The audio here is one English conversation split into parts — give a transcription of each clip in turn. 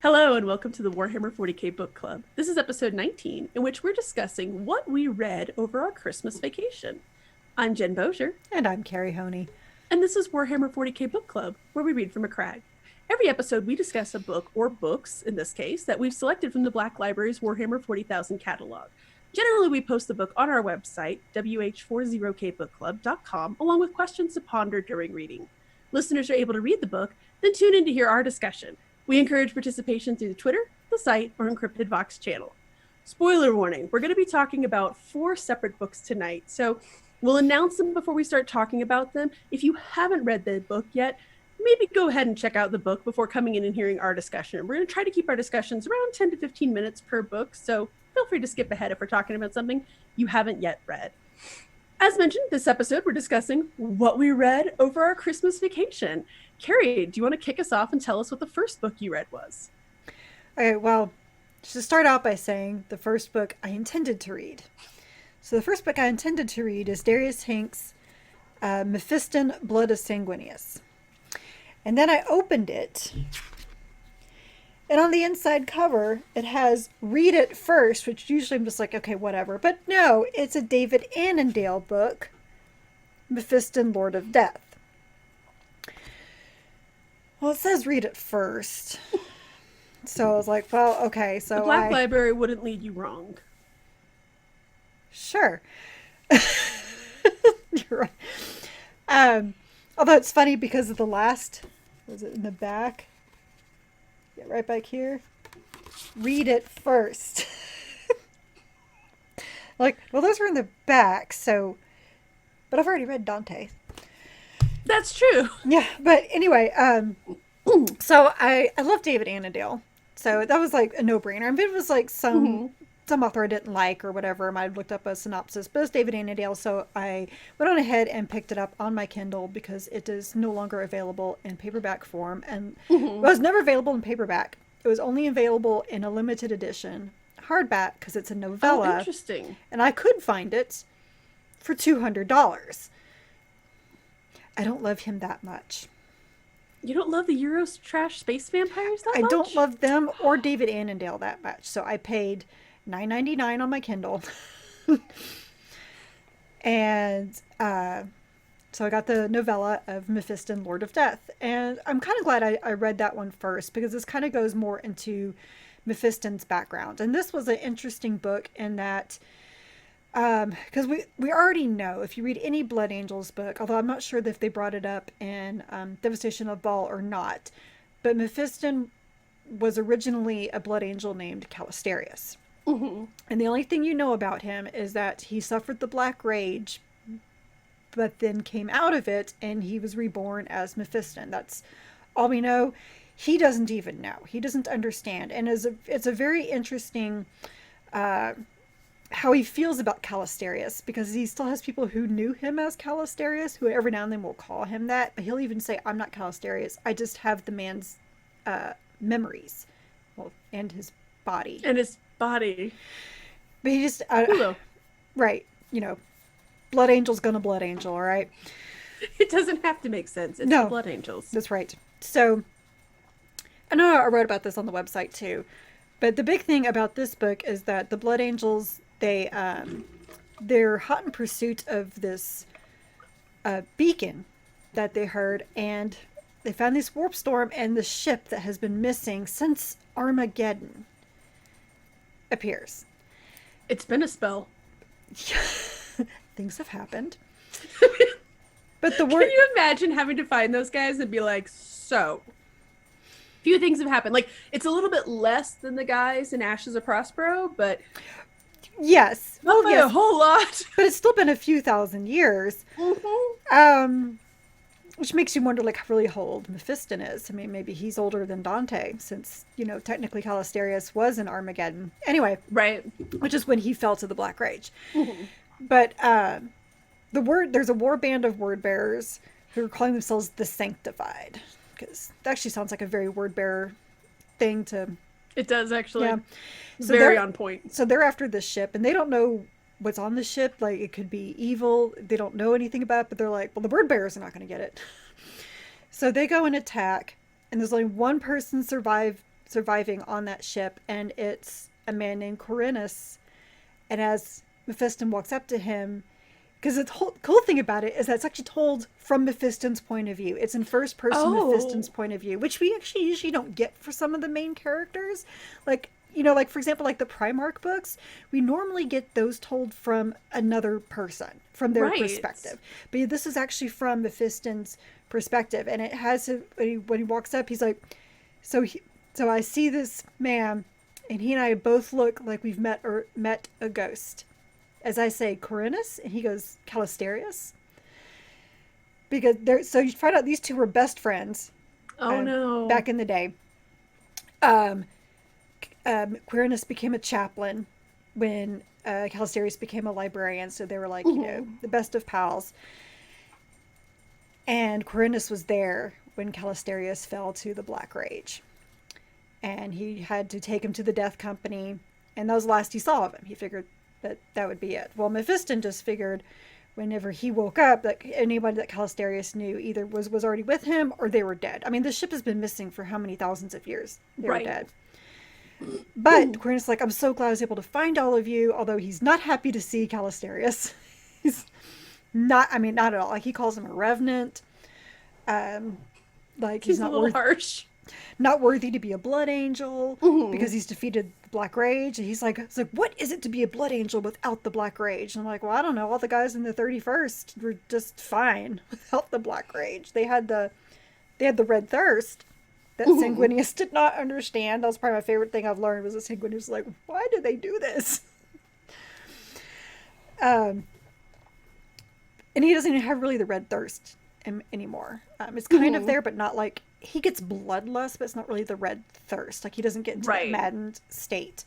Hello and welcome to the Warhammer 40k Book Club. This is episode 19, in which we're discussing what we read over our Christmas vacation. I'm Jen Bozier. And I'm Keri Honey. And this is Warhammer 40k Book Club, where we read from a crag. Every episode we discuss a book, or books in this case, that we've selected from the Black Library's Warhammer 40,000 catalog. Generally, we post the book on our website, WH40kbookclub.com, along with questions to ponder during reading. Listeners are able to read the book, then tune in to hear our discussion. We encourage participation through the Twitter, the site, or Encrypted Vox channel. Spoiler warning, we're going to be talking about 4 separate books tonight, so we'll announce them before we start talking about them. If you haven't read the book yet, maybe go ahead and check out the book before coming in and hearing our discussion. We're going to try to keep our discussions around 10 to 15 minutes per book, so feel free to skip ahead if we're talking about something you haven't yet read. As mentioned, this episode, we're discussing what we read over our Christmas vacation. Keri, do you want to kick us off and tell us what the first book you read was? Okay, well, to start out by saying the first book I intended to read. So the first book I intended to read is Darius Hank's Mephiston, Blood of Sanguinius. And then I opened it, and on the inside cover, it has Read It First, which usually I'm just like, okay, whatever. But no, it's a David Annandale book, Mephiston, Lord of Death. Well, it says Read It First. So I was like, well, okay. So the Black Library wouldn't lead you wrong. Sure. You're right. Although it's funny because of the last, was it in the back? Yeah, right back here. Read It First. Like, well, those were in the back, so, but I've already read Dante. That's true. Yeah, but anyway, so I love David Annandale. So that was like a no-brainer. I mean, it was like some author I didn't like or whatever. I might have looked up a synopsis, but it's David Annandale, so I went on ahead and picked it up on my Kindle because it is no longer available in paperback form, and it was never available in paperback. It was only available in a limited edition hardback because it's a novella. Oh, interesting. And I could find it for $200. I don't love him that much. You don't love the Euro trash space vampires that much? I don't love them or David Annandale that much. So I paid $9.99 on my Kindle. And so I got the novella of Mephiston, Lord of Death. And I'm kind of glad I read that one first because this kind of goes more into Mephiston's background. And this was an interesting book in that because we already know, if you read any Blood Angels book, although I'm not sure if they brought it up in Devastation of Baal or not, but Mephiston was originally a Blood Angel named Calistarius. And the only thing you know about him is that he suffered the Black Rage, but then came out of it, and he was reborn as Mephiston. That's all we know. He doesn't even know. He doesn't understand. And it's a very interesting how he feels about Calistarius, because he still has people who knew him as Calistarius, who every now and then will call him that, but he'll even say, I'm not Calistarius, I just have the man's memories, well, and his body. But he just, right, you know, Blood Angel's gonna Blood Angel, all right? It doesn't have to make sense. It's the Blood Angels. That's right. So, I know I wrote about this on the website too, but the big thing about this book is that the Blood Angels, they're hot in pursuit of this beacon that they heard, and they found this warp storm, and the ship that has been missing since Armageddon appears. It's been a spell. Things have happened. But the word... Can you imagine having to find those guys and be like, so... Few things have happened. Like, it's a little bit less than the guys in Ashes of Prospero, but... Yes. Not by a whole lot. But it's still been a few thousand years. Which makes you wonder, like, really how old Mephiston is. I mean, maybe he's older than Dante, since, you know, technically Calistarius was in Armageddon. Anyway. Right. Which is when he fell to the Black Rage. But there's a war band of word bearers who are calling themselves the Sanctified. Because that actually sounds like a very word bearer thing to... It does, actually. Yeah. So very on point. So they're after this ship, and they don't know what's on the ship. Like, it could be evil. They don't know anything about it, but they're like, well, the word bearers are not going to get it. So they go and attack, and there's only one person surviving on that ship, and it's a man named Corinus. And as Mephiston walks up to him, because the whole cool thing about it is that it's actually told from Mephiston's point of view. It's in first person Mephiston's point of view, which we actually usually don't get for some of the main characters. Like, like for example, like the Primarch books, we normally get those told from another person, from their perspective. But this is actually from Mephiston's perspective, and it has when he walks up, he's like, so I see this man, and he and I both look like we've met a ghost. As I say, Corinus, and he goes, Calistarius. Because so you find out these two were best friends. Oh no! Back in the day. Quirinus became a chaplain when Calistarius became a librarian, so they were like, the best of pals. And Quirinus was there when Calistarius fell to the Black Rage. And he had to take him to the Death Company, and that was the last he saw of him. He figured that would be it. Well, Mephiston just figured whenever he woke up that anybody that Calistarius knew either was already with him or they were dead. I mean, the ship has been missing for how many thousands of years? They were dead. But Quirinus like, I'm so glad I was able to find all of you, although he's not happy to see Calistarius. He's not at all. Like, he calls him a revenant. Like, he's not a little harsh. Not worthy to be a blood angel because he's defeated the Black Rage. And he's like, what is it to be a blood angel without the Black Rage? And I'm like, well, I don't know. All the guys in the 31st were just fine without the Black Rage. They had the red thirst that Sanguinius did not understand. That was probably my favorite thing I've learned, was that Sanguinius was like, why do they do this? And he doesn't even have really the red thirst anymore. It's kind of there, but not like, he gets bloodlust, but it's not really the red thirst. Like, he doesn't get into that maddened state.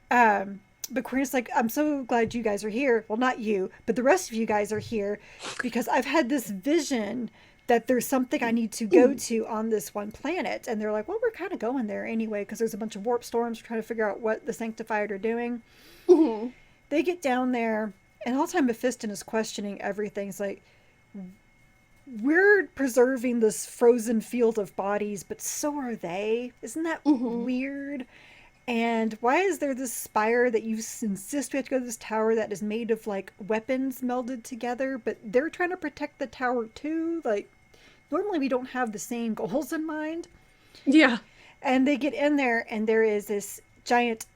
But Quirinus like, I'm so glad you guys are here. Well, not you, but the rest of you guys are here because I've had this vision that there's something I need to go to on this one planet. And they're like, well, we're kind of going there anyway because there's a bunch of warp storms. We're trying to figure out what the Sanctified are doing. They get down there, and all the time Mephiston is questioning everything. It's like, we're preserving this frozen field of bodies, but so are they. Isn't that weird? And why is there this spire that you insist we have to go to this tower that is made of like weapons melded together, but they're trying to protect the tower too? Like, normally we don't have the same goals in mind. Yeah. And they get in there, and there is this giant,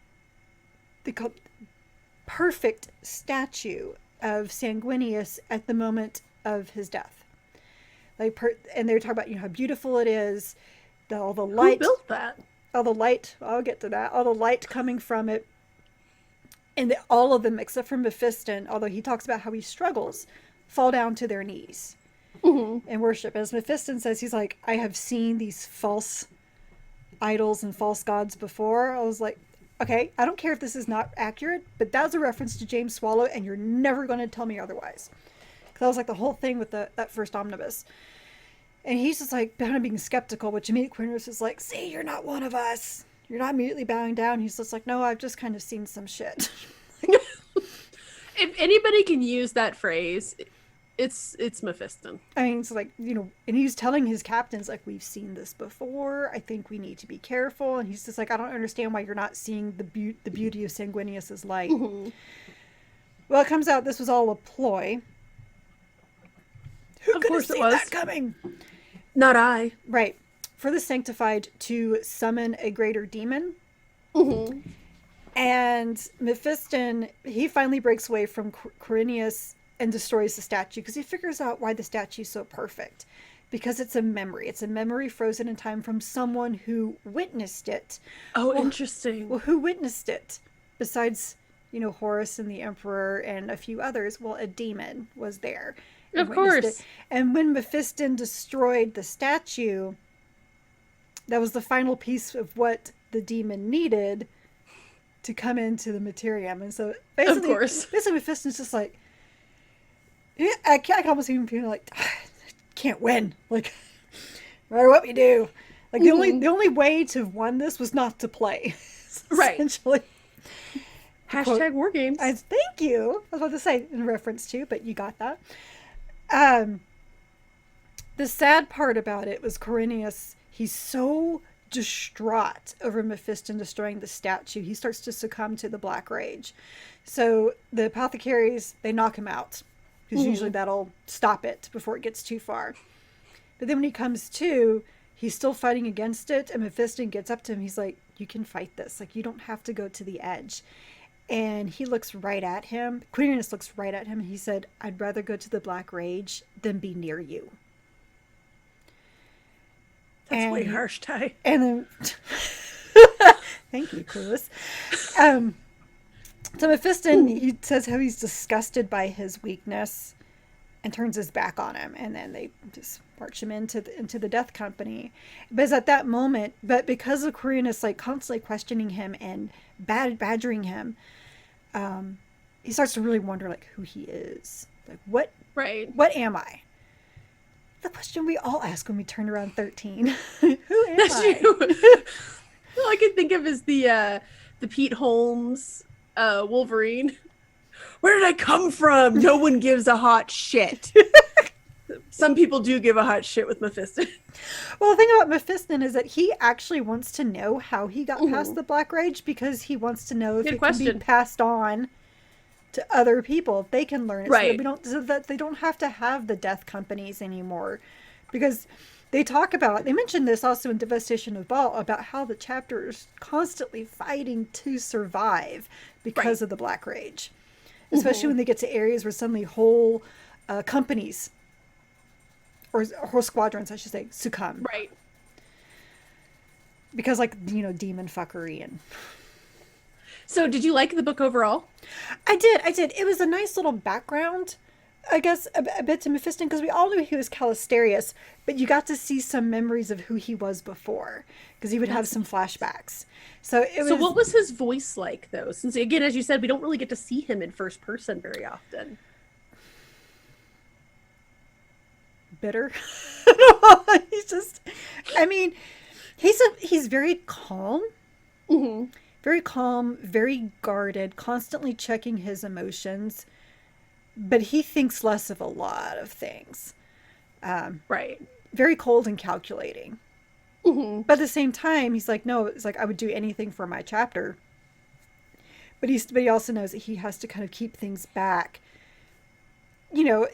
they call perfect statue of Sanguinius at the moment of his death. And they were talking about, how beautiful it is, all the light. Who built that? All the light. I'll get to that. All the light coming from it, and all of them except for Mephiston, although he talks about how he struggles, fall down to their knees and worship. As Mephiston says, he's like, I have seen these false idols and false gods before. I was like, okay, I don't care if this is not accurate, but that was a reference to James Swallow, and you're never going to tell me otherwise. That was like the whole thing with that first omnibus. And he's just like kind of being skeptical, which immediately Quirinus is like, see, you're not one of us. You're not immediately bowing down. He's just like, no, I've just kind of seen some shit. If anybody can use that phrase, it's Mephiston. I mean, it's like, and he's telling his captains, like, we've seen this before. I think we need to be careful. And he's just like, I don't understand why you're not seeing the beauty of Sanguinius's light. Well, it comes out this was all a ploy. Who could have seen that coming? Not I. Right. For the Sanctified to summon a greater demon. And Mephiston, he finally breaks away from Quirinius and destroys the statue because he figures out why the statue is so perfect. Because it's a memory. It's a memory frozen in time from someone who witnessed it. Oh, interesting. Well, who witnessed it? Besides, Horus and the Emperor and a few others. Well, a demon was there. Of course. And when Mephiston destroyed the statue, that was the final piece of what the demon needed to come into the Materium. And so basically, Mephiston's just like, I can almost even feel like, can't win. Like, no matter what we do. Like, the only way to have won this was not to play. Right. Essentially. Hashtag war games. Thank you. I was about to say in reference to, but you got that. The sad part about it was Quirinius, he's so distraught over Mephiston destroying the statue. He starts to succumb to the Black Rage. So the apothecaries, they knock him out, because usually that'll stop it before it gets too far. But then when he comes to, he's still fighting against it, and Mephiston gets up to him. He's like, you can fight this. Like, you don't have to go to the edge. And he looks right at him. Quirinius looks right at him, and he said, I'd rather go to the Black Rage than be near you. That's way harsh, Ty. And then, thank you, Clueless. So Mephiston, he says how he's disgusted by his weakness and turns his back on him. And then they just march him into the death company. But it's at that moment, but because of Quirinius, like, constantly questioning him and badgering him, he starts to really wonder, like, who he is. Like, what am I? The question we all ask when we turn around 13. Who am I? All I can think of is the Pete Holmes Wolverine. Where did I come from? No one gives a hot shit. Some people do give a hot shit with Mephiston. Well, the thing about Mephiston is that he actually wants to know how he got past the Black Rage, because he wants to know if it can be passed on to other people, if they can learn it, right? So that they don't have to have the death companies anymore, because they mention this also in Devastation of Baal, about how the chapter is constantly fighting to survive because of the Black Rage, especially when they get to areas where suddenly whole companies or whole squadrons, I should say, succumb, right? Because, like, you know, demon fuckery. And so did you like the book overall? I did. It was a nice little background, I guess, a bit to Mephiston, because we all knew he was Callisterius, but you got to see some memories of who he was before, because he would have some flashbacks. So what was his voice like, though? Since, again, as you said, we don't really get to see him in first person very often. Bitter. He's just, I mean, he's very calm. Very calm, very guarded, constantly checking his emotions, but he thinks less of a lot of things. Right. Very cold and calculating. But at the same time, he's like, no, it's like, I would do anything for my chapter. But he also knows that he has to kind of keep things back. You know,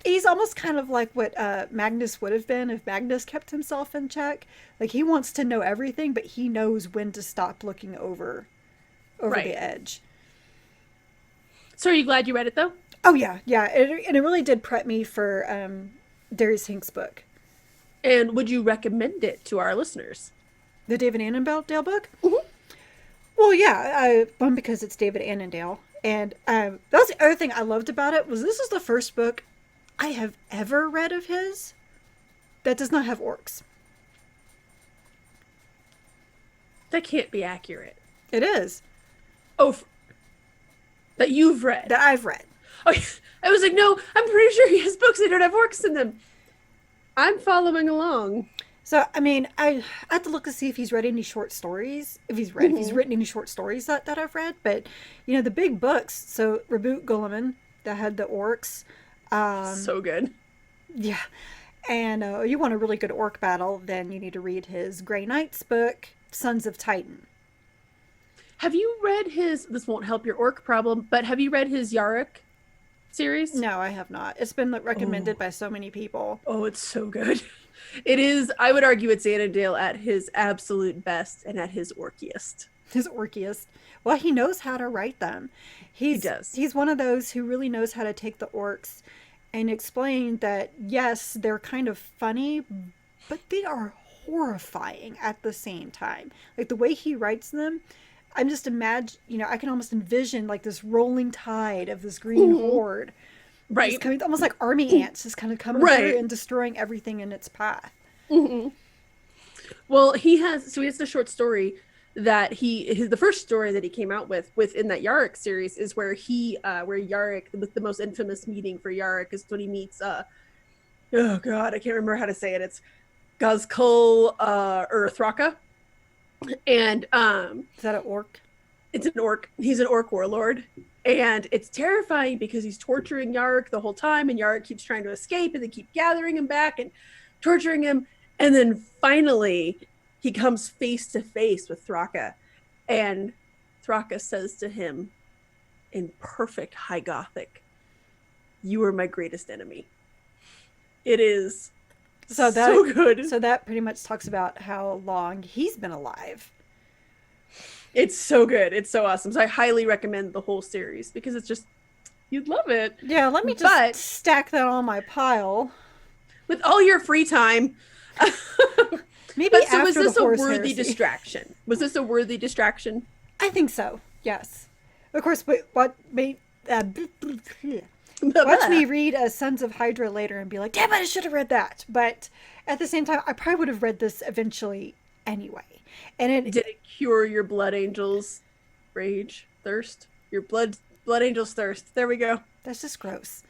he's almost kind of like what Magnus would have been if Magnus kept himself in check. Like, he wants to know everything, but he knows when to stop looking over the edge. So are you glad you read it, though? Oh, yeah. And it really did prep me for Darius Hink's book. And would you recommend it to our listeners? The David Annandale book? Well, yeah. One, because it's David Annandale. And that was the other thing I loved about it, was this is the first book I have ever read of his that does not have orcs. That can't be accurate. It is. Oh, that you've read. That I've read. Oh, I was like, no, I'm pretty sure he has books that don't have orcs in them. I'm following along. So, I mean, I have to look to see if he's read any short stories, if he's written any short stories that I've read. But, you know, the big books, so Reboot Guilliman, that had the orcs. So good. Yeah. And you want a really good orc battle, then you need to read his Grey Knights book, Sons of Titan. Have you read this won't help your orc problem, but have you read his Yarick series? No, I have not. It's been recommended by so many people. Oh, it's so good. It is, I would argue it's Annandale at his absolute best and at his orkiest. His orkiest. Well, he knows how to write them. He does. He's one of those who really knows how to take the orcs and explain that, yes, they're kind of funny, but they are horrifying at the same time. Like, the way he writes them, I'm just I can almost envision like this rolling tide of this green horde. Right. Coming, almost like army ants just kind of coming through and destroying everything in its path. Well, he has the short story that the first story that he came out with within that Yarick series is where Yarick, with the most infamous meeting for Yarick, is when he meets oh god, I can't remember how to say it. It's Gazkul Thraka. And is that an orc? It's an orc. He's an orc warlord. And it's terrifying because he's torturing Yarick the whole time, and Yarick keeps trying to escape, and they keep gathering him back and torturing him. And then finally, he comes face to face with Thraka, and Thraka says to him in perfect High Gothic, "You are my greatest enemy." It is so good. So that pretty much talks about how long he's been alive. It's so good. It's so awesome. So I highly recommend the whole series because it's just, you'd love it. Yeah, let me just stack that on my pile. With all your free time. Maybe but so was this a worthy heresy. distraction? Was this a worthy distraction? I think so, yes. Of course, what made... watch me read Sons of Hydra later and be like, damn it, I should have read that. But at the same time, I probably would have read this eventually anyway. And did it cure your blood angel's rage, thirst? Your blood angel's thirst. There we go. That's just gross.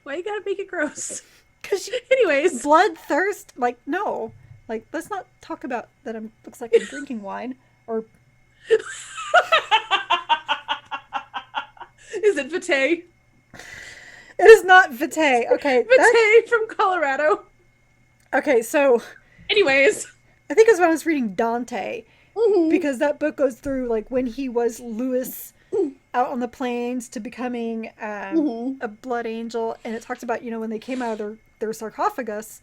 Why you gotta make it gross? Because anyways, bloodthirst, like, no, like, let's not talk about that. Looks like I'm drinking wine, or is it Vitae? It is not Vitae. Okay, Vitae from Colorado. Okay, so anyways, I think it was when I was reading Dante, because that book goes through like when he was Lewis out on the plains to becoming a blood angel, and it talks about, when they came out of their sarcophagus,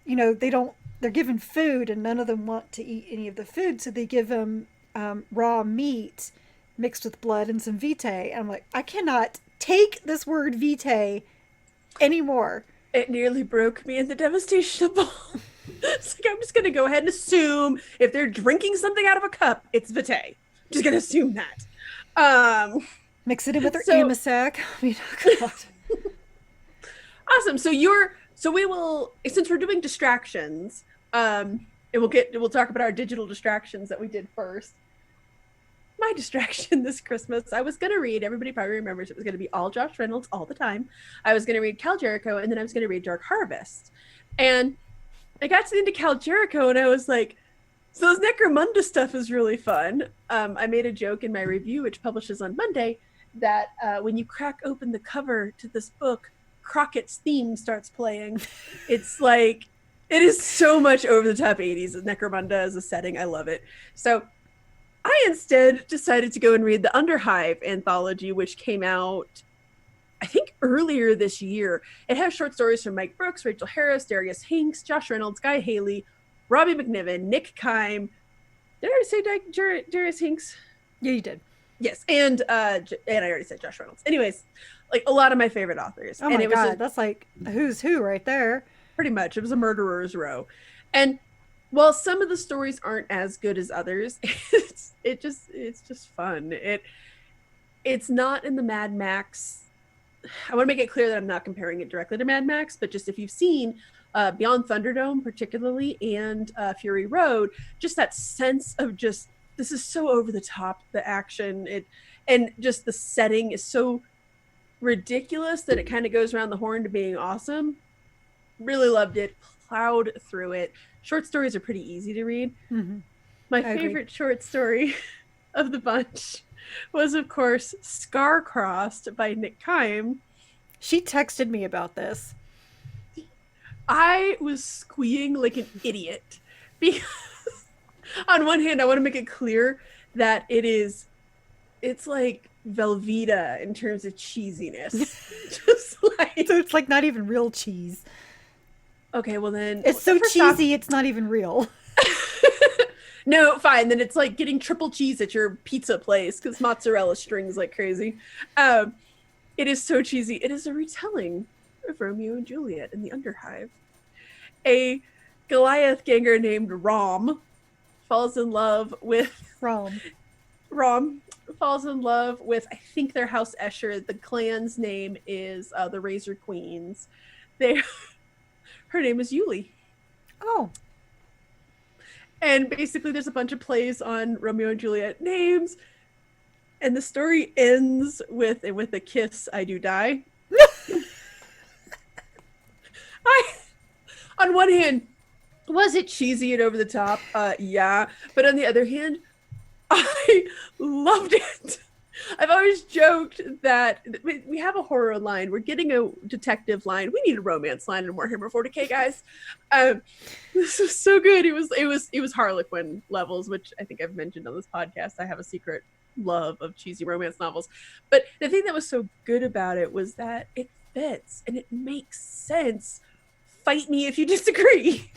they're given food and none of them want to eat any of the food, so they give them raw meat mixed with blood and some vitae. And I'm like, I cannot take this word vitae anymore. It nearly broke me in the devastation of all. It's like, I'm just gonna go ahead and assume if they're drinking something out of a cup, it's vitae. I'm just gonna assume that. Mix it in with their Amasac. I mean, oh God. Awesome. So we will, since we're doing distractions, and we'll talk about our digital distractions that we did first. My distraction this Christmas, I was gonna read, everybody probably remembers, it was gonna be all Josh Reynolds all the time. I was gonna read Cal Jericho, and then I was gonna read Dark Harvest. And I got into Cal Jericho and I was like, so this Necromunda stuff is really fun. I made a joke in my review, which publishes on Monday, that when you crack open the cover to this book, Crockett's theme starts playing. It's like, it is so much over the top 80s. Necromunda as a setting. I love it. So I instead decided to go and read the Underhive anthology, which came out, I think, earlier this year. It has short stories from Mike Brooks, Rachel Harris, Darius Hinks, Josh Reynolds, Guy Haley, Robbie McNiven, Nick Kime. Did I already say Darius Hinks? Yeah, you did. Yes, and I already said Josh Reynolds. Anyways, like a lot of my favorite authors. Oh my God, that's like who's who right there. Pretty much. It was a murderer's row. And while some of the stories aren't as good as others, it's just fun. It's not in the Mad Max. I want to make it clear that I'm not comparing it directly to Mad Max, but just if you've seen Beyond Thunderdome particularly, and Fury Road, just that sense of just, this is so over the top, the action, and just the setting is so ridiculous that it kind of goes around the horn to being awesome. Really loved it, plowed through it. Short stories are pretty easy to read. My favorite short story of the bunch was, of course, Scar Crossed by Nick Kime. She texted me about this. I was squeeing like an idiot because on one hand, I want to make it clear that it's like Velveeta in terms of cheesiness. Just like, so it's like not even real cheese. Okay, well then it's so cheesy it's not even real. No, fine. Then it's like getting triple cheese at your pizza place because mozzarella strings like crazy. It is so cheesy. It is a retelling of Romeo and Juliet in the Underhive. A Goliath ganger named Rom falls in love with Rom falls in love with, I think, their House Escher. The clan's name is the Razor Queens. Her name is Yuli. Oh. And basically there's a bunch of plays on Romeo and Juliet names. And the story ends with a kiss, I do die. On one hand, was it cheesy and over the top? Yeah. But on the other hand, I loved it. I've always joked that we have a horror line. We're getting a detective line. We need a romance line in Warhammer 40k, guys. This was so good. It was Harlequin levels, which I think I've mentioned on this podcast. I have a secret love of cheesy romance novels. But the thing that was so good about it was that it fits and it makes sense. Fight me if you disagree.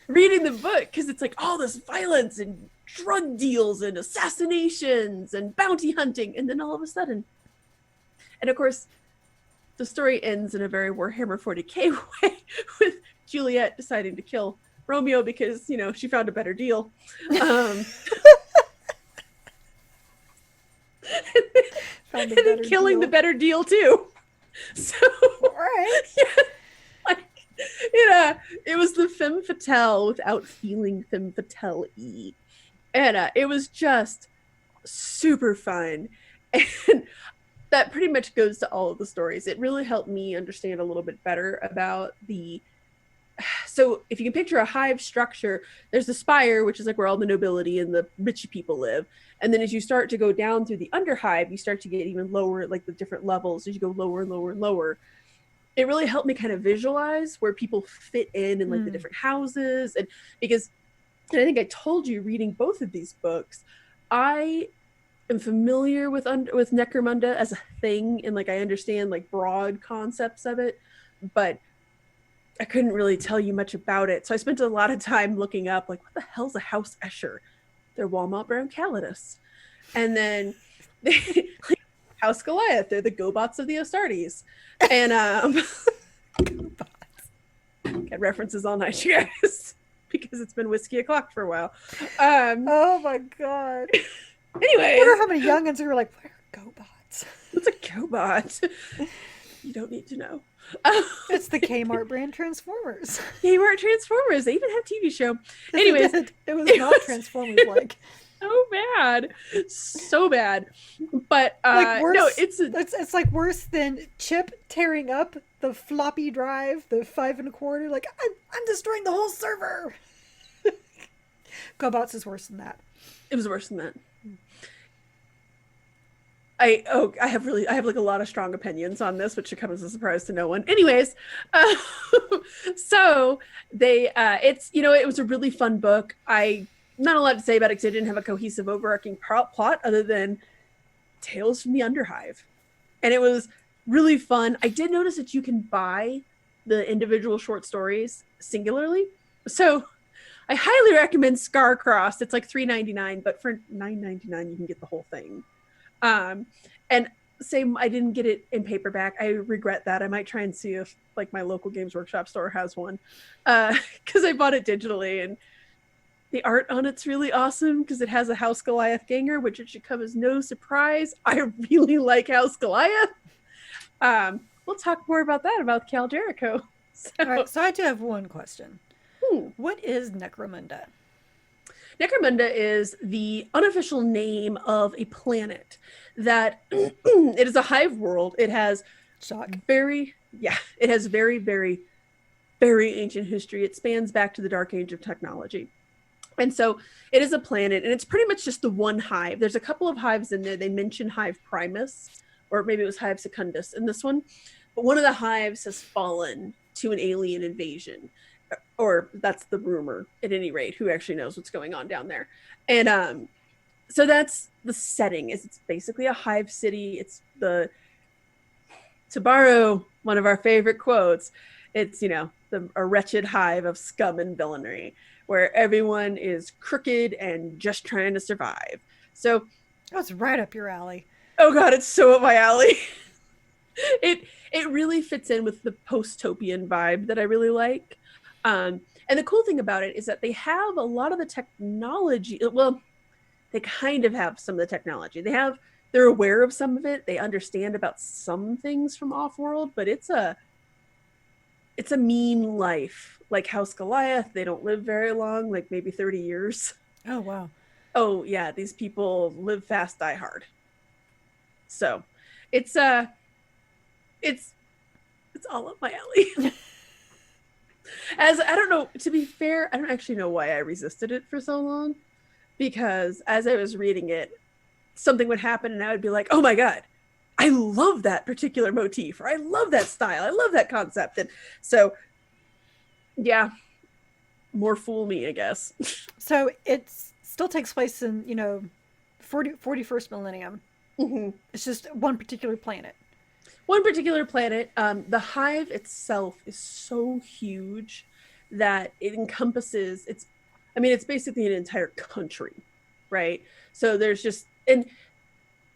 Reading the book, because it's like all this violence and drug deals and assassinations and bounty hunting, and then all of a sudden, and of course the story ends in a very Warhammer 40k way, with Juliet deciding to kill Romeo because, you know, she found a better deal. And then killing the better deal too. So all right. Yeah, like, it was the femme fatale without feeling femme fatale-y. And it was just super fun. And that pretty much goes to all of the stories. It really helped me understand a little bit better about so if you can picture a hive structure, there's the spire, which is like where all the nobility and the rich people live. And then as you start to go down through the underhive, you start to get even lower, like the different levels as you go lower and lower and lower. It really helped me kind of visualize where people fit in like the different houses. And because, and I think I told you reading both of these books, I am familiar with Necromunda as a thing, and like I understand like broad concepts of it, but I couldn't really tell you much about it. So I spent a lot of time looking up like, what the hell's a House Escher? They're Walmart Brown Calidus. And then like, House Goliath, they're the GoBots of the Astartes. And get references all night, you guys, because it's been whiskey o'clock for a while. Oh my god. Anyway, I wonder how many youngins who were like, what are GoBots? What's a GoBot? You don't need to know. It's the Kmart brand Transformers. Kmart Transformers. They even have a TV show. Anyways, it was not Transformers like. So bad. But like worse, no, it's like worse than Chip tearing up the floppy drive, the 5 1/4. Like I'm destroying the whole server. GoBots is worse than that. It was worse than that. I have like a lot of strong opinions on this, which should come as a surprise to no one. Anyways, so they it was a really fun book. I not a lot to say about it because it didn't have a cohesive overarching plot other than Tales from the Underhive, and it was really fun. I did notice that you can buy the individual short stories singularly, so I highly recommend Scarcrossed. It's like $3.99, but for $9.99 you can get the whole thing. And same, I didn't get it in paperback. I regret that. I might try and see if like my local Games Workshop store has one, because I bought it digitally, and the art on it's really awesome because it has a House Goliath ganger, which it should come as no surprise. I really like House Goliath. We'll talk more about that about Cal Jerico. All right, so I do have one question. What is Necromunda? Necromunda is the unofficial name of a planet that it is a hive world. It has very, very, very ancient history. It spans back to the dark age of technology. And so it is a planet, and it's pretty much just the one hive. There's a couple of hives in there. They mention Hive Primus, or maybe it was Hive Secundus in this one. But one of the hives has fallen to an alien invasion. Or that's the rumor, at any rate. Who actually knows what's going on down there? And so that's the setting. It's basically a hive city. It's to borrow one of our favorite quotes, it's, a wretched hive of scum and villainy, where everyone is crooked and just trying to survive. So that's right up your alley. Oh god, it's so up my alley. It really fits in with the post-topian vibe that I really like. And the cool thing about it is that they have a lot of the technology. Well, they kind of have some of the technology. They're aware of some of it. They understand about some things from off-world, but it's a mean life. Like House Goliath, they don't live very long, like maybe 30 years. Oh, wow. Oh, yeah, these people live fast, die hard. So, it's all up my alley. As I don't know, to be fair, I don't actually know why I resisted it for so long, because as I was reading it, something would happen and I would be like, oh my God, I love that particular motif, or I love that style. I love that concept. And so, yeah, more fool me, I guess. So it still takes place in, 41st millennium. Mm-hmm. It's just one particular planet. One particular planet. The hive itself is so huge that it encompasses, it's basically an entire country, right? So there's just, and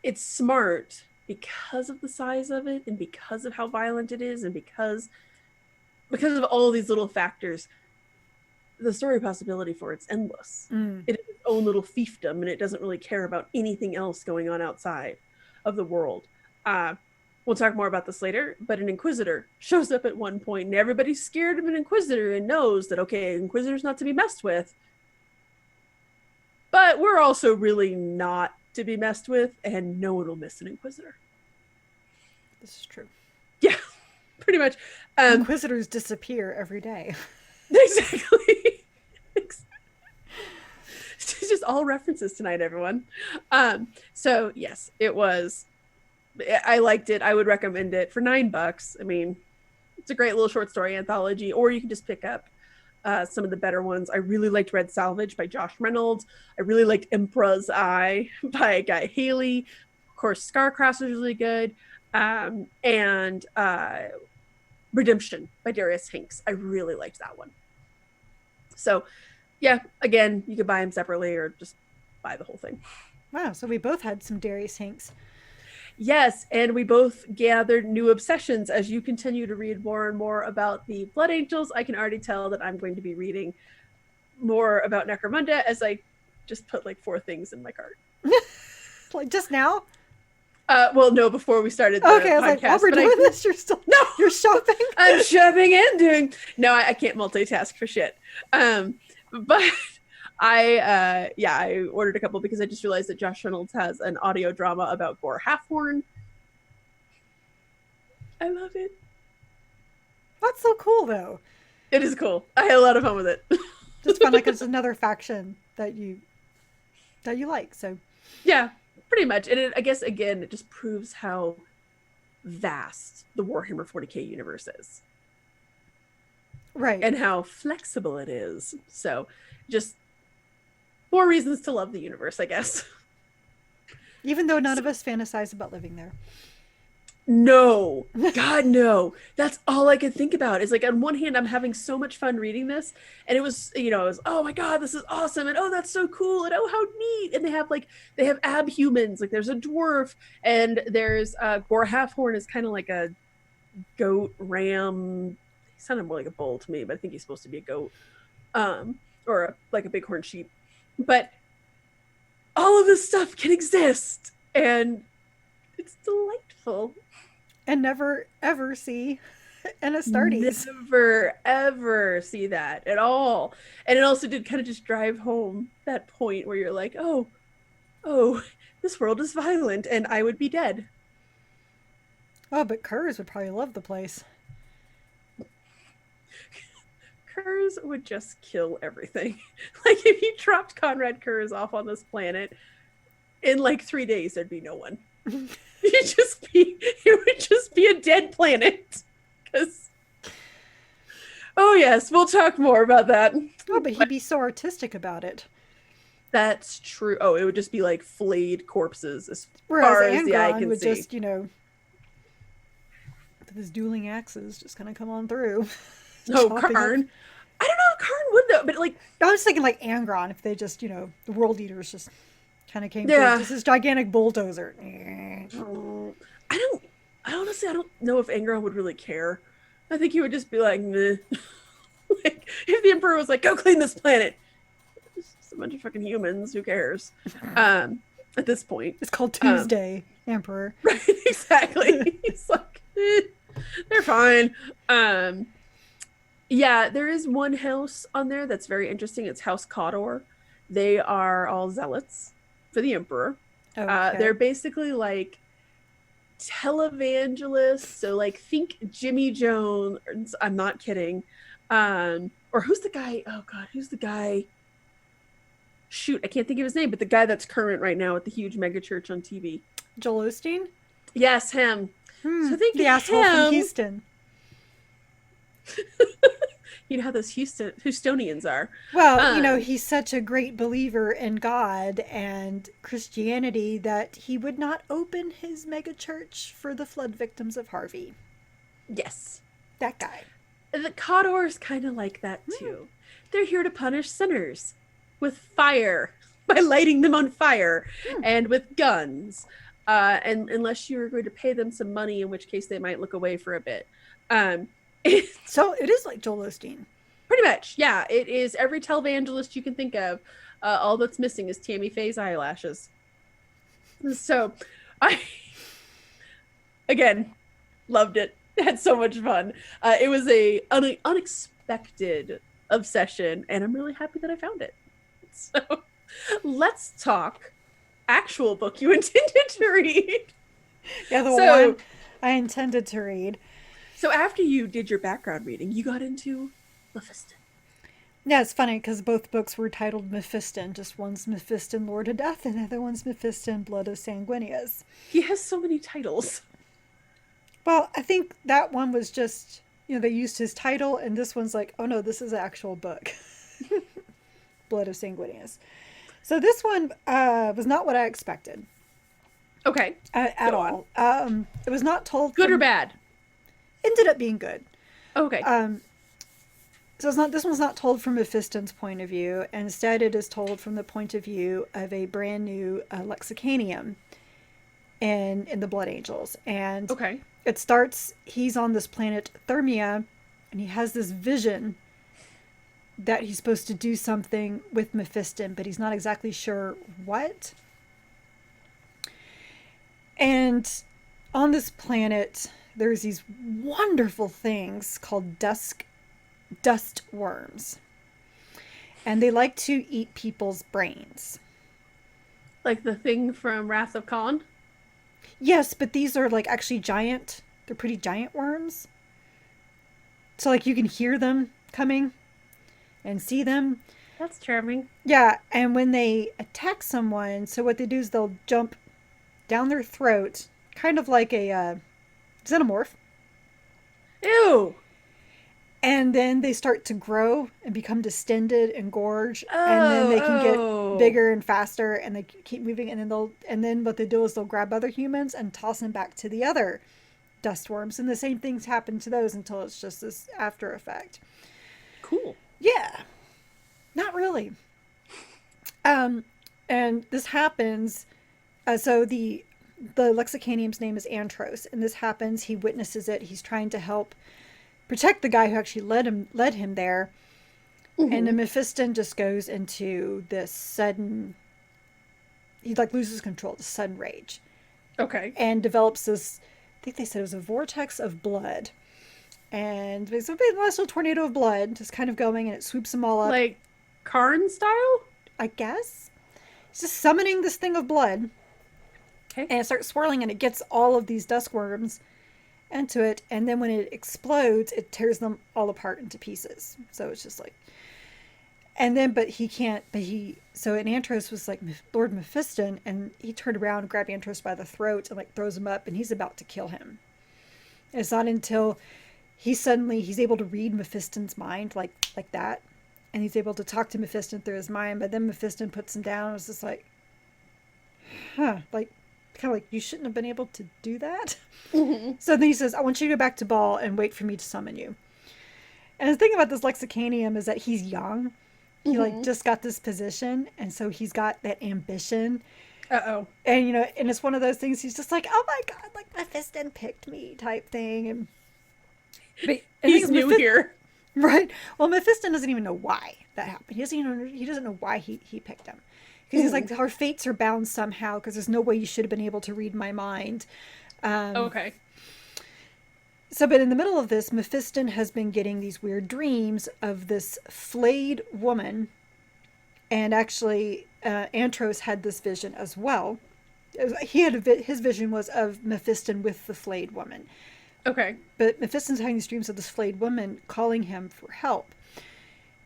it's smart because of the size of it and because of how violent it is and because of all these little factors. The story possibility for it's endless. It is its own little fiefdom, and it doesn't really care about anything else going on outside of the world. We'll talk more about this later, but an Inquisitor shows up at one point, and everybody's scared of an Inquisitor and knows that, okay, Inquisitor's not to be messed with. But we're also really not to be messed with, and no one will miss an Inquisitor. This is true. Yeah, pretty much. Inquisitors disappear every day. Exactly. It's just all references tonight, everyone. So yes, it was. I liked it. I would recommend it for $9. I mean, it's a great little short story anthology, or you can just pick up some of the better ones. I really liked Red Salvage by Josh Reynolds. I really liked Emperor's Eye by Guy Haley. Of course, Scarcross was really good. And Redemption by Darius Hinks. I really liked that one. So, yeah, again, you could buy them separately or just buy the whole thing. Wow, so we both had some Darius Hinks. Yes, and we both gathered new obsessions as you continue to read more and more about the Blood Angels. I can already tell that I'm going to be reading more about Necromunda as I just put like 4 things in my cart. Like just now? Well, no, before we started the okay, I was podcast. like, while we're doing this, you're still you're shopping? I'm shopping and doing. No, I can't multitask for shit. But I ordered a couple because I just realized that Josh Reynolds has an audio drama about Gore Halfhorn. I love it. That's so cool, though. It is cool. I had a lot of fun with it. Just fun, like it's another faction that you like. So yeah. Pretty much. And I guess, again, it just proves how vast the Warhammer 40k universe is. Right. And how flexible it is. So, just more reasons to love the universe, I guess. Even though none of us fantasize about living there. No. God, no. That's all I could think about. Is like, on one hand, I'm having so much fun reading this. And it was, oh my God, this is awesome. And oh, that's so cool. And oh, how neat. And they have abhumans. Like, there's a dwarf. And there's Gore Halfhorn is kind of like a goat ram. He sounded more like a bull to me, but I think he's supposed to be a goat. Or like a bighorn sheep. But all of this stuff can exist. And it's delightful. And never, ever see an Astartes. Never, ever see that at all. And it also did kind of just drive home that point where you're like, oh, this world is violent and I would be dead. Oh, but Kurz would probably love the place. Kurz would just kill everything. Like, if you dropped Conrad Kurz off on this planet, in like 3 days, there'd be no one. It would just be a dead planet. Because, oh yes, we'll talk more about that. Oh, but he'd be so artistic about it. That's true. Oh, it would just be like flayed corpses as Whereas far as Angron the eye can would see. Just, with his dueling axes, just kind of come on through. Oh, Karn. I don't know if Karn would though, but like, I was thinking like Angron, if they just, the world eaters just kind of came through. Just this gigantic bulldozer. I honestly don't know if Angron would really care. I think he would just be like, meh. Like, if the Emperor was like, go clean this planet. It's just a bunch of fucking humans, who cares? At this point. It's called Tuesday, Emperor. Right, exactly. He's like, they're fine. Yeah, there is one house on there that's very interesting. It's House Cawdor. They are all zealots for the Emperor. Okay. They're basically like televangelists. So like, think Jimmy Jones. I'm not kidding. Or who's the guy? Oh God, who's the guy? shoot, I can't think of his name, but the guy that's current right now at the huge mega church on TV. Joel Osteen? Yes, him. So I think the asshole from him, Houston. you know how those Houstonians are. Well, he's such a great believer in God and Christianity that he would not open his megachurch for the flood victims of Harvey. Yes. That guy. The Cawdors kind of like that too. They're here to punish sinners with fire, by lighting them on fire, and with guns. And unless you're going to pay them some money, in which case they might look away for a bit. So it is like Joel Osteen. Pretty much, yeah. It is every televangelist you can think of. All that's missing is Tammy Faye's eyelashes. So, I, again, loved it. Had so much fun. It was a unexpected obsession, and I'm really happy that I found it. So, let's talk actual book you intended to read. Yeah, the one I intended to read. So after you did your background reading, you got into Mephiston. Yeah, it's funny because both books were titled Mephiston. Just one's Mephiston, Lord of Death, and the other one's Mephiston, Blood of Sanguinius. He has so many titles. Well, I think that one was just, they used his title, and this one's like, oh no, this is an actual book. Blood of Sanguinius. So this one was not what I expected. Okay. At all. It was not told. Good or bad? Ended up being good. Okay. So this one's not told from Mephiston's point of view, and instead it is told from the point of view of a brand new Lexicanium in the Blood Angels. And okay. It starts, he's on this planet Thermia, and he has this vision that he's supposed to do something with Mephiston, but he's not exactly sure what. And on this planet, there's these wonderful things called dust worms. And they like to eat people's brains. Like the thing from Wrath of Khan? Yes, but these are like actually giant. They're pretty giant worms. So like you can hear them coming and see them. That's charming. Yeah, and when they attack someone, so what they do is they'll jump down their throat, kind of like a xenomorph. Ew! And then they start to grow and become distended and gorge, and then they can get bigger and faster, and they keep moving. And then what they do is they'll grab other humans and toss them back to the other dust worms, and the same things happen to those until it's just this after effect. Cool. Yeah, not really. And this happens. So the Lexicanium's name is Antros, and this happens. He witnesses it. He's trying to help protect the guy who actually led him there. Mm-hmm. And the Mephiston just goes into this sudden, he like loses control, this sudden rage. Okay. And develops this, I think they said it was a vortex of blood. And it's a nice little tornado of blood just kind of going, and it swoops them all up. Like Karn style? I guess. He's just summoning this thing of blood. Okay. And it starts swirling, and it gets all of these dust worms into it, and then when it explodes, it tears them all apart into pieces. So it's just like, and then, so Antros was like, Lord Mephiston, and he turned around and grabbed Antros by the throat and like throws him up, and he's about to kill him. And it's not until he's able to read Mephiston's mind like that, and he's able to talk to Mephiston through his mind, but then Mephiston puts him down. It was just like, like, kind of like, you shouldn't have been able to do that. Mm-hmm. So then he says, I want you to go back to Ball and wait for me to summon you. And the thing about this Lexicanium is that he's young. He like just got this position, and so he's got that ambition. Uh-oh. And and it's one of those things, he's just like, oh my god, like Mephiston picked me type thing. And he's new here. Right. Well, Mephiston doesn't even know why that happened. He doesn't know why he picked him. Because he's like, our fates are bound somehow, because there's no way you should have been able to read my mind. Okay. So, but in the middle of this, Mephiston has been getting these weird dreams of this flayed woman. And actually, Antros had this vision as well. His vision was of Mephiston with the flayed woman. Okay. But Mephiston's having these dreams of this flayed woman calling him for help.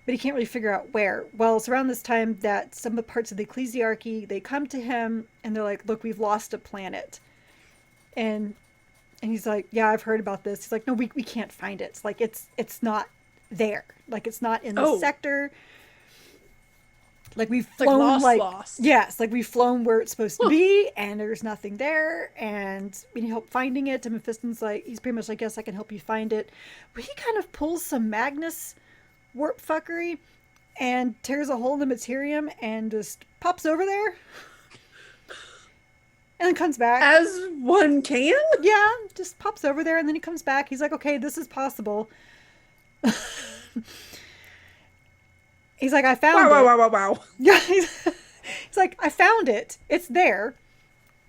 but he can't really figure out where. Well, it's around this time that some of the parts of the ecclesiarchy, they come to him and they're like, look, we've lost a planet. And he's like, yeah, I've heard about this. He's like, no, we can't find it. It's like, it's not there. Like, it's not in the sector. Like, we've flown, like lost. Yes, like we've flown where it's supposed to be, and there's nothing there, and we need help finding it. And Mephiston's like, he's pretty much like, yes, I can help you find it. But he kind of pulls some Magnus warp fuckery and tears a hole in the materium and just pops over there. And then comes back. As one can? Yeah, just pops over there, and then he comes back. He's like, okay, this is possible. He's like, I found it. Wow. Yeah, he's like, I found it. It's there.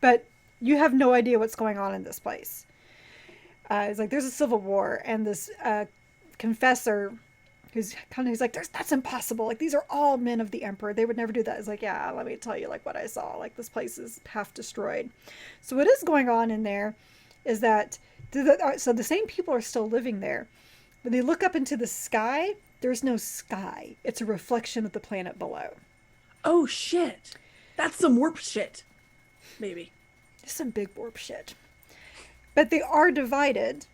But you have no idea what's going on in this place. He's like, there's a civil war, and this confessor he's like, that's impossible. Like, these are all men of the emperor. They would never do that. It's like, yeah, let me tell you, like, what I saw. Like, this place is half destroyed. So what is going on in there is that, so the same people are still living there. When they look up into the sky, there's no sky. It's a reflection of the planet below. Oh, shit. That's some warp shit. Maybe. It's some big warp shit. But they are divided.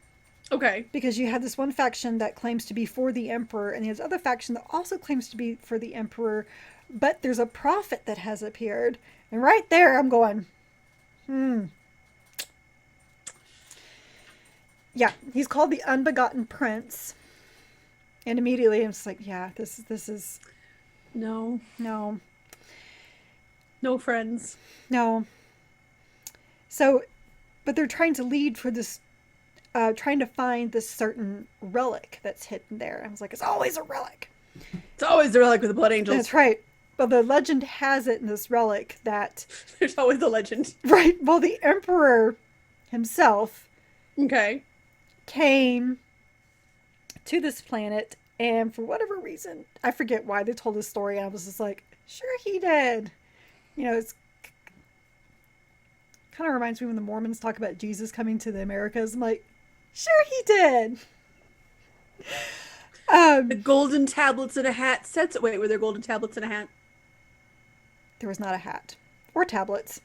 Okay. Because you have this one faction that claims to be for the emperor, and there's other faction that also claims to be for the emperor, but there's a prophet that has appeared. And right there, I'm going, Yeah, he's called the Unbegotten Prince. And immediately I'm just like, yeah, this is... No. No. No friends. No. So, but they're trying to lead for this, trying to find this certain relic that's hidden there. I was like, it's always a relic. It's always the relic with the blood angels. That's right. Well, the legend has it in this relic that... There's always the legend. Right. Well, the emperor himself... Okay. Came to this planet, and for whatever reason, I forget why they told this story, and I was just like, sure he did. You know, it's kind of reminds me when the Mormons talk about Jesus coming to the Americas. I'm like, sure he did. The golden tablets in a hat sets. Wait, were there golden tablets in a hat? There was not a hat or tablets.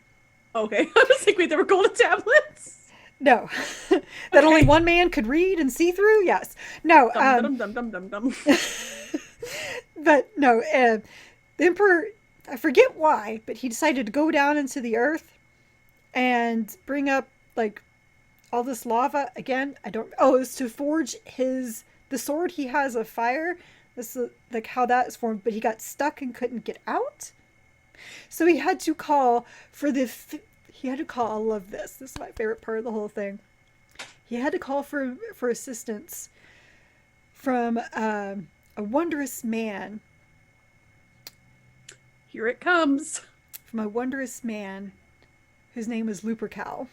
Okay. I was like, wait, there were golden tablets? No. That only one man could read and see through? Yes. No. Dum. But no, the emperor, I forget why, but he decided to go down into the earth and bring up, like, all this lava. Again, it was to forge the sword he has of fire. This is, like, how that is formed, but he got stuck and couldn't get out. So he had to call for I love this. This is my favorite part of the whole thing. He had to call for assistance from a wondrous man. Here it comes. From a wondrous man whose name was Lupercal,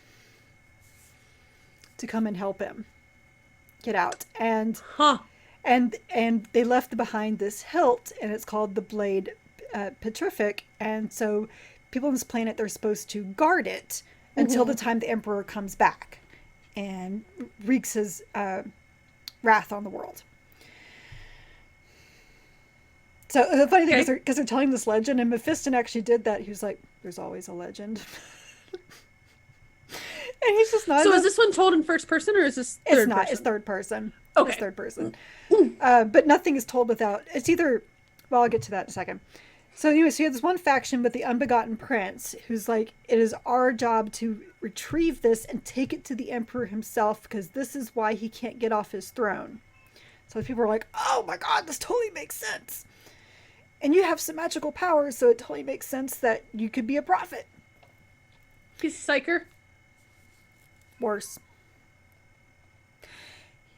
to come and help him get out. And they left behind this hilt, and it's called the Blade Petrific. And so people on this planet, they're supposed to guard it until the time the emperor comes back and wreaks his wrath on the world. So the funny thing is, because they're telling this legend, and Mephiston actually did that. He was like, there's always a legend. And he's just not. So is this one told in first person, or is this third person? It's not. It's third person. Okay. It's third person. But nothing is told without... It's either... Well, I'll get to that in a second. So anyway, so you have this one faction with the Unbegotten Prince, who's like, it is our job to retrieve this and take it to the emperor himself, because this is why he can't get off his throne. So people are like, oh my god, this totally makes sense. And you have some magical powers, so it totally makes sense that you could be a prophet. He's a psyker. Worse.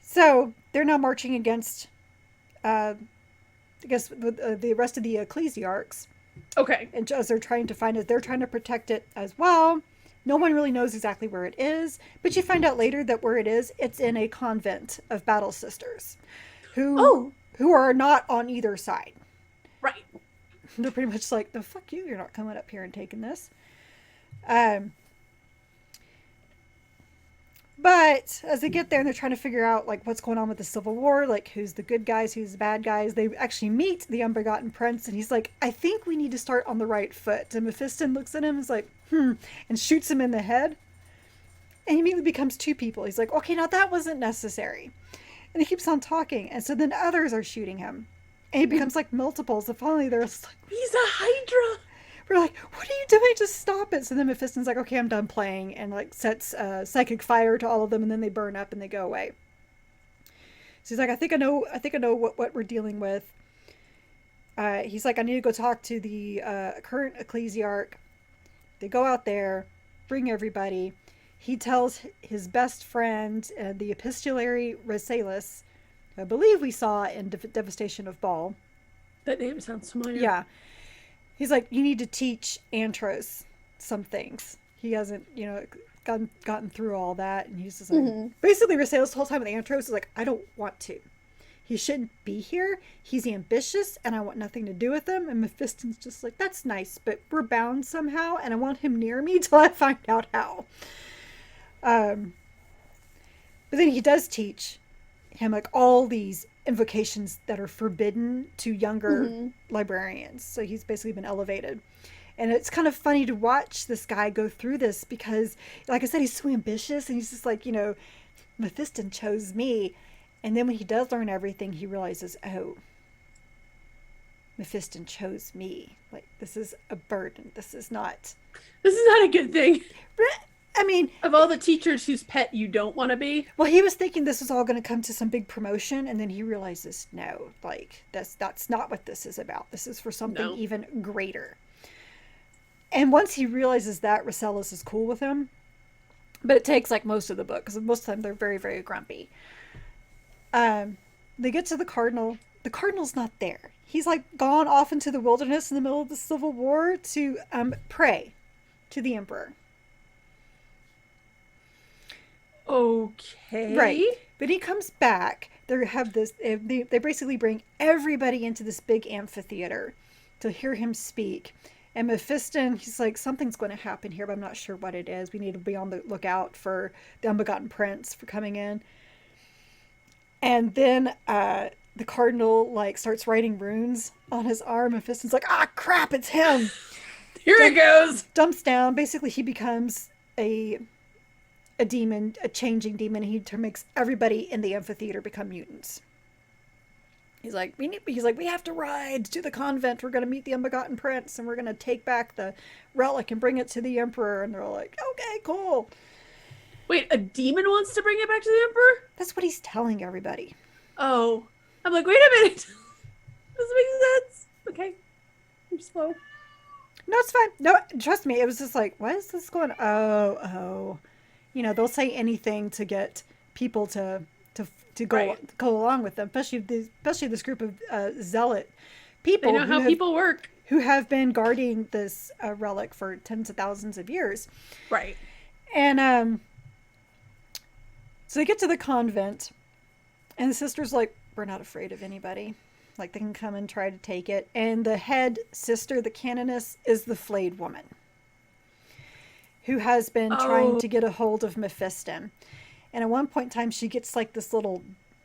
So they're now marching against, I guess, the rest of the ecclesiarchs. Okay. And as they're trying to find it, they're trying to protect it as well. No one really knows exactly where it is, but you find out later that where it is, it's in a convent of battle sisters, who are not on either side. Right. They're pretty much like, the fuck you, you're not coming up here and taking this. But as they get there and they're trying to figure out like what's going on with the Civil War, like who's the good guys, who's the bad guys, they actually meet the Unbegotten Prince, and he's like, I think we need to start on the right foot. And Mephiston looks at him and is like, and shoots him in the head. And he immediately becomes two people. He's like, okay, now that wasn't necessary. And he keeps on talking. And so then others are shooting him. And he becomes like multiples. And finally they're like, he's a Hydra. We're like, what are you doing? Just stop it. So then Mephiston's like, okay, I'm done playing. And like sets psychic fire to all of them. And then they burn up and they go away. So he's like, I think I know what we're dealing with. He's like, I need to go talk to the current ecclesiarch. They go out there, bring everybody. He tells his best friend, the epistolary Rassalis, I believe we saw in Devastation of Baal. That name sounds familiar. Yeah. He's like, you need to teach Antros some things. He hasn't, gotten through all that. And he's just like, basically Rassalis the whole time with Antros is like, I don't want to. He shouldn't be here. He's ambitious and I want nothing to do with him. And Mephiston's just like, that's nice, but we're bound somehow and I want him near me till I find out how. But then he does teach him like all these invocations that are forbidden to younger librarians. So he's basically been elevated. And it's kind of funny to watch this guy go through this because, like I said, he's so ambitious and he's just like, Mephiston chose me. And then when he does learn everything, he realizes, oh, Mephiston chose me. Like, this is a burden. This is not a good thing. I mean, of all the teachers whose pet you don't want to be. Well, he was thinking this was all going to come to some big promotion, and then he realizes, no, like that's not what this is about. This is for something even greater. And once he realizes that, Rassalis is cool with him, but it takes like most of the book because most of the time they're very, very grumpy. They get to the Cardinal. The Cardinal's not there. He's like gone off into the wilderness in the middle of the Civil War to pray to the Emperor. Okay. Right. But he comes back. They basically bring everybody into this big amphitheater to hear him speak. And Mephiston, he's like, something's going to happen here, but I'm not sure what it is. We need to be on the lookout for the Unbegotten Prince for coming in. And then the Cardinal like starts writing runes on his arm. Mephiston's like, ah, crap, it's him. Here it goes. Dumps down. Basically, he becomes a demon, a changing demon. He makes everybody in the amphitheater become mutants. He's like, we have to ride to the convent. We're going to meet the Unbegotten Prince, and we're going to take back the relic and bring it to the Emperor. And they're like, okay, cool. Wait, a demon wants to bring it back to the Emperor? That's what he's telling everybody. Oh, I'm like, wait a minute. Doesn't make sense. Okay, I'm slow. No, it's fine. No, trust me. It was just like, what is this going? Oh. They'll say anything to get people to go along with them, especially this group of zealot people. They know how people work. Who have been guarding this relic for tens of thousands of years. Right. And so they get to the convent, and the sister's like, we're not afraid of anybody. Like, they can come and try to take it. And the head sister, the canoness, is the flayed woman who has been trying to get a hold of Mephiston. And at one point in time, she gets like this little,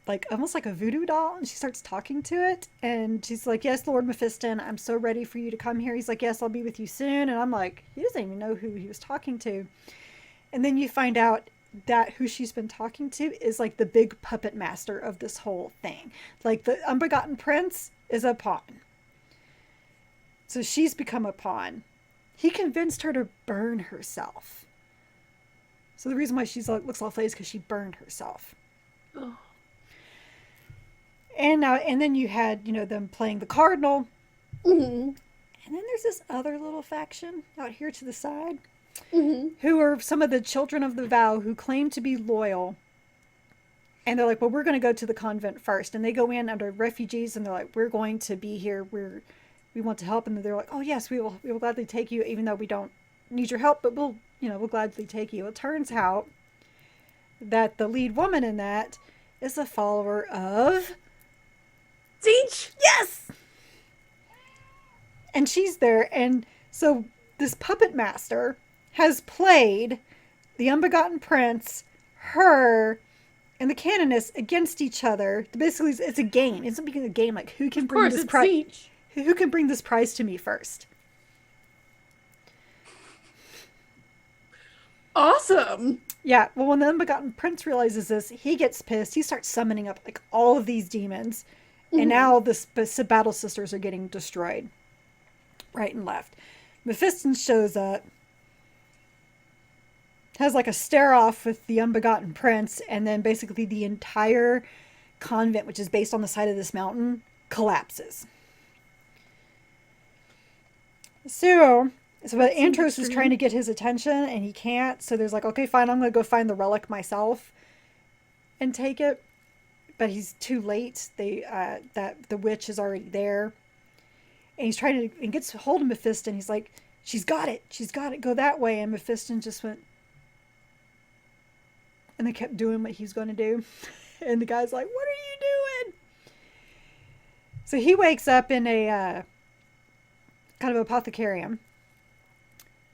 like almost like a voodoo doll, and she starts talking to it. And she's like, yes, Lord Mephiston, I'm so ready for you to come here. He's like, yes, I'll be with you soon. And I'm like, he doesn't even know who he was talking to. And then you find out that who she's been talking to is like the big puppet master of this whole thing. Like, the Unbegotten Prince is a pawn. So she's become a pawn. He convinced her to burn herself. So the reason why she's looks all flayed is because she burned herself. Oh. And then you had, them playing the Cardinal. Mm-hmm. And then there's this other little faction out here to the side. Mm-hmm. Who are some of the children of the vow who claim to be loyal. And they're like, well, we're going to go to the convent first. And they go in under refugees, and they're like, we're going to be here. We want to help. And they're like, oh yes, we will gladly take you, even though we don't need your help, but we'll gladly take you. It turns out that the lead woman in that is a follower of Zinch. Yes. And she's there. And so this puppet master has played the Unbegotten Prince, her and the canoness against each other. Basically, it's a game. It's becoming a game like who can bring this prize? Who can bring this prize to me first? Awesome. Yeah. Well, when the Unbegotten Prince realizes this, he gets pissed. He starts summoning up like all of these demons, and now the battle sisters are getting destroyed, right and left. Mephiston shows up, has like a stare off with the Unbegotten Prince, and then basically the entire convent, which is based on the side of this mountain, collapses. So but Antros is trying to get his attention and he can't, so there's like, okay, fine, I'm gonna go find the relic myself and take it. But he's too late. That the witch is already there. And he's trying to, and gets hold of Mephiston. He's like, she's got it, go that way. And Mephiston just went, and they kept doing what he's going to do. And the guy's like, what are you doing? So he wakes up in a kind of apothecarium.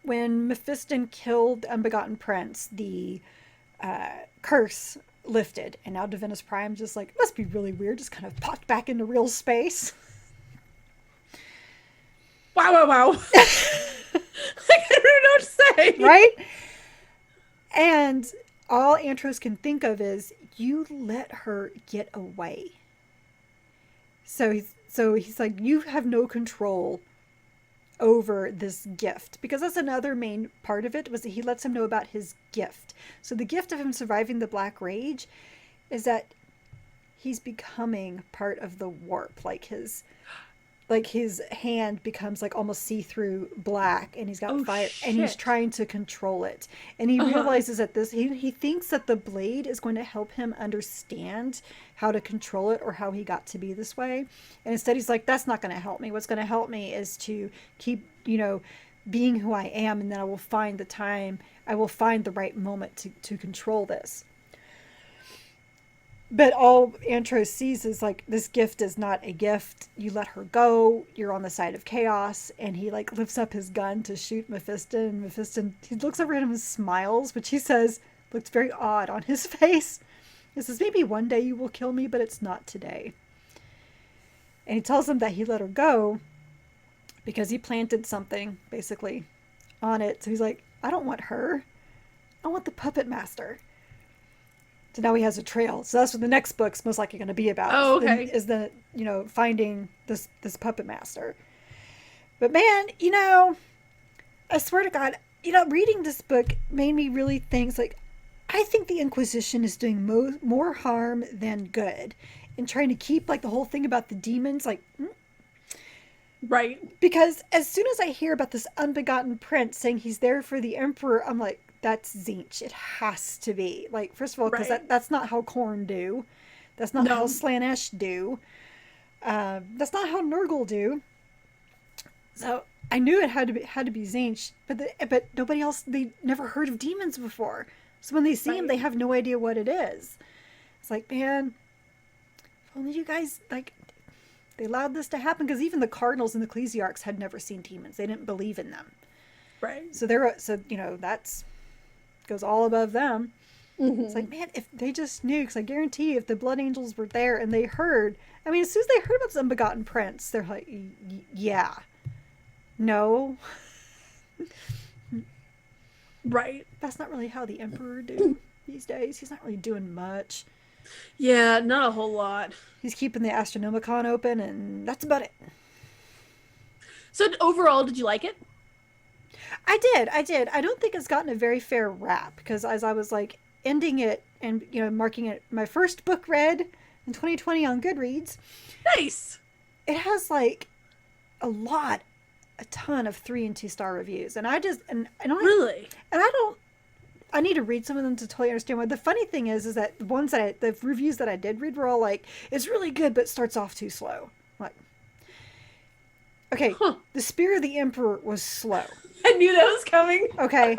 When Mephiston killed the Unbegotten Prince, the curse lifted. And now Divinus Prime just like, must be really weird, just kind of popped back into real space. Wow. I don't know what to say. Right? And all Antros can think of is, you let her get away. So he's like, you have no control over this gift, because that's another main part of it, was that he lets him know about his gift. So the gift of him surviving the Black Rage is that he's becoming part of the warp, like his hand becomes like almost see-through black, and he's got fire, and he's trying to control it. And he realizes that he thinks that the blade is going to help him understand how to control it or how he got to be this way. And instead he's like, that's not going to help me. What's going to help me is to keep, being who I am, and then I will find the right moment to control this. But all Antros sees is like, this gift is not a gift. You let her go. You're on the side of chaos. And he like lifts up his gun to shoot Mephiston. And Mephiston, he looks over at him and smiles, which he says looks very odd on his face. He says, maybe one day you will kill me, but it's not today. And he tells him that he let her go because he planted something basically on it. So he's like, I don't want her. I want the puppet master. So now he has a trail. So that's what the next book's most likely going to be about. Oh, okay. Is the finding this puppet master. But man, I swear to God, reading this book made me really think, like, I think the Inquisition is doing more harm than good in trying to keep like the whole thing about the demons, like, right. Because as soon as I hear about this Unbegotten Prince saying he's there for the Emperor, I'm like, that's Tzeentch. It has to be. Like, first of all, because that's not how Khorne do. That's not how Slaanesh do. That's not how Nurgle do. So I knew it had to be Tzeentch, but nobody else, they never heard of demons before. So when they see him, they have no idea what it is. It's like, man, if only you guys, like, they allowed this to happen, because even the cardinals and the ecclesiarchs had never seen demons. They didn't believe in them. Right. So that's goes all above them. Mm-hmm. It's like, man, if they just knew, because I guarantee if the Blood Angels were there and they heard, I mean, as soon as they heard about the Unbegotten Prince, they're like, yeah, no. Right. That's not really how the Emperor do these days. He's not really doing much. Yeah, not a whole lot. He's keeping the Astronomicon open, and that's about it. So overall, did you like it? I did. I don't think it's gotten a very fair rap, because as I was like ending it and marking it my first book read in 2020 on Goodreads. Nice. It has like a ton of 3 and 2 star reviews, and I really, I need to read some of them to totally understand why. The funny thing is that the reviews that I did read were all like, it's really good, but starts off too slow. Like, okay, The Spear of the Emperor was slow. I knew that was coming. Okay.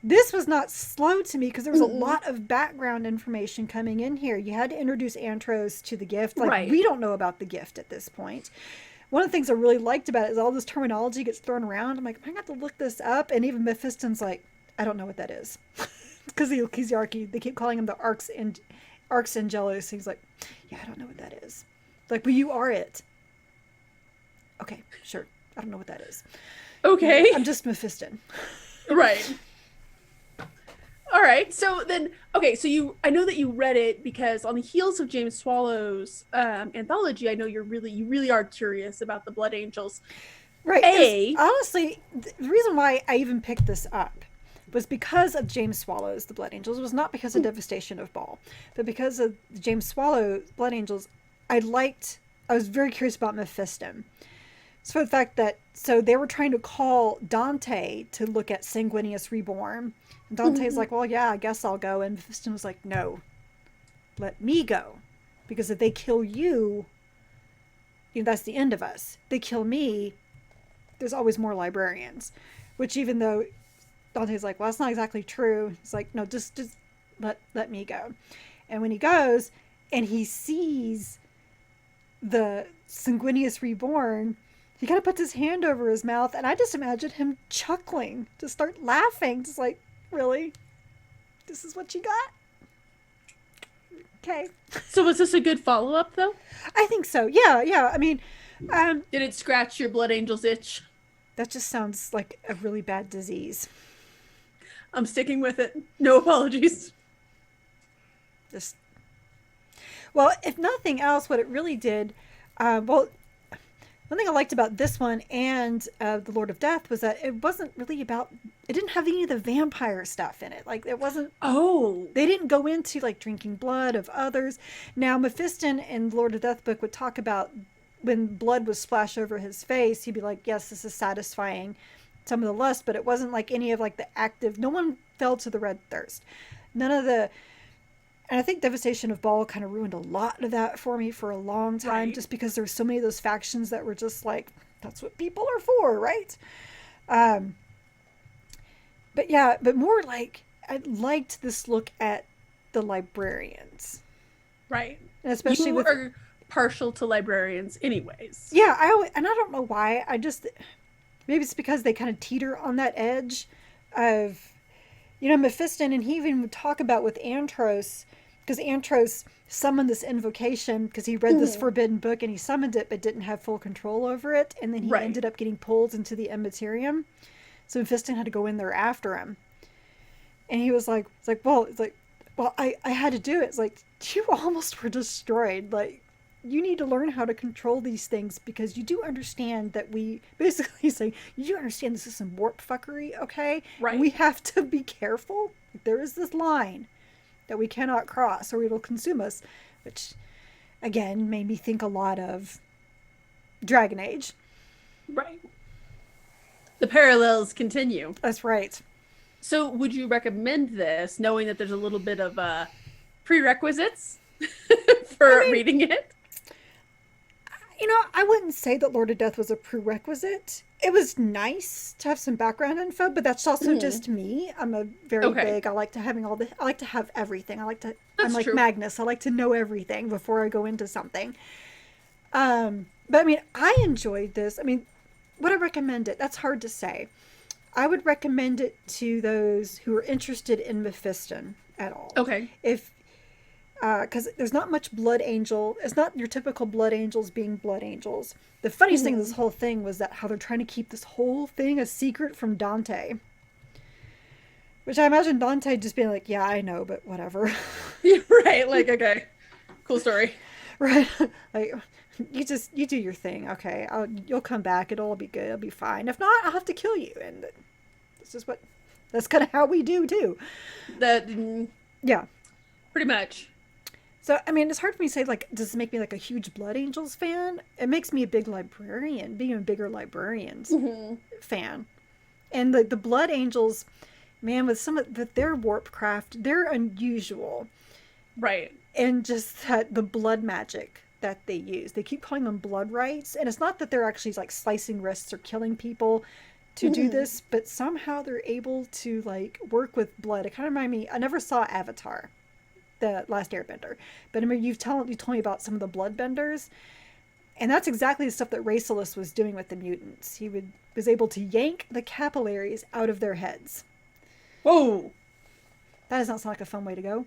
This was not slow to me, because there was a lot of background information coming in here. You had to introduce Antros to the gift. Like, we don't know about the gift at this point. One of the things I really liked about it is all this terminology gets thrown around. I'm like, I have to look this up. And even Mephiston's like, I don't know what that is. because he's the Archie. They keep calling him the Arcs Angelus. He's like, yeah, I don't know what that is. Like, well, you are it. Okay, sure. I don't know what that is. Okay. I'm just Mephiston. Right. All right. So then, okay. So I know that you read it because on the heels of James Swallow's anthology, I know you really are curious about the Blood Angels. Right. Honestly, the reason why I even picked this up was because of James Swallow's The Blood Angels. It was not because of Devastation of Baal, but because of James Swallow's Blood Angels. I was very curious about Mephiston. So for the fact that, so they were trying to call Dante to look at Sanguinius Reborn. And Dante's like, well, yeah, I guess I'll go. And Mephiston was like, no, let me go. Because if they kill you, that's the end of us. If they kill me, there's always more librarians. Which even though Dante's like, well, that's not exactly true. He's like, no, just let me go. And when he goes and he sees the Sanguinius Reborn, he kind of puts his hand over his mouth, and I just imagine him chuckling, just start laughing, just like, really? This is what you got? Okay. So was this a good follow-up, though? I think so. Yeah. I mean, did it scratch your Blood Angel's itch? That just sounds like a really bad disease. I'm sticking with it. No apologies. Well, if nothing else, what it really did, one thing I liked about this one and The Lord of Death was that it wasn't really about, it didn't have any of the vampire stuff in it. Like, it wasn't, they didn't go into, like, drinking blood of others. Now, Mephiston in The Lord of Death book would talk about when blood was splashed over his face, he'd be like, yes, this is satisfying some of the lust, but it wasn't like any of, like, the active, no one fell to the red thirst. None of the, and I think Devastation of Baal kind of ruined a lot of that for me for a long time, just because there were so many of those factions that were just like, that's what people are for, right? But more like, I liked this look at the librarians. Right. And especially you are partial to librarians anyways. Yeah, I don't know why. Maybe it's because they kind of teeter on that edge of, Mephiston, and he even would talk about with Antros, because Antros summoned this invocation because he read this forbidden book and he summoned it but didn't have full control over it, and then he ended up getting pulled into the Immaterium. So Mephiston had to go in there after him. And he was like, well, I had to do it. It's like, you almost were destroyed. Like, you need to learn how to control these things, because you do understand that you do understand this is some warp fuckery, okay? Right. And we have to be careful. There is this line that we cannot cross or it'll consume us, which, again, made me think a lot of Dragon Age. Right. The parallels continue. That's right. So would you recommend this, knowing that there's a little bit of prerequisites for reading it? I wouldn't say that Lord of Death was a prerequisite. It was nice to have some background info, but that's also just me. I'm a very big, I like to have everything. I'm like true. Magnus. I like to know everything before I go into something. But I enjoyed this. Would I recommend it? That's hard to say. I would recommend it to those who are interested in Mephiston at all. Okay. Because there's not much Blood Angel. It's not your typical Blood Angels being Blood Angels. The funniest thing of this whole thing was that how they're trying to keep this whole thing a secret from Dante. Which I imagine Dante just being like, yeah, I know, but whatever. Right, like, okay. Cool story. Right. Like, you do your thing, okay? You'll come back, it'll all be good, it'll be fine. If not, I'll have to kill you. And that's kind of how we do, too. Yeah. Pretty much. So, it's hard for me to say, like, does this make me, like, a huge Blood Angels fan? It makes me a big librarian, being a bigger librarians fan. And the Blood Angels, man, with some of their warp craft, they're unusual. Right. And just the blood magic that they use. They keep calling them blood rites. And it's not that they're actually, like, slicing wrists or killing people to do this, but somehow they're able to, like, work with blood. It kind of reminded me, I never saw Avatar, The Last Airbender, but you told me about some of the bloodbenders, and that's exactly the stuff that Racilis was doing with the mutants. He was able to yank the capillaries out of their heads. Whoa! That does not sound like a fun way to go,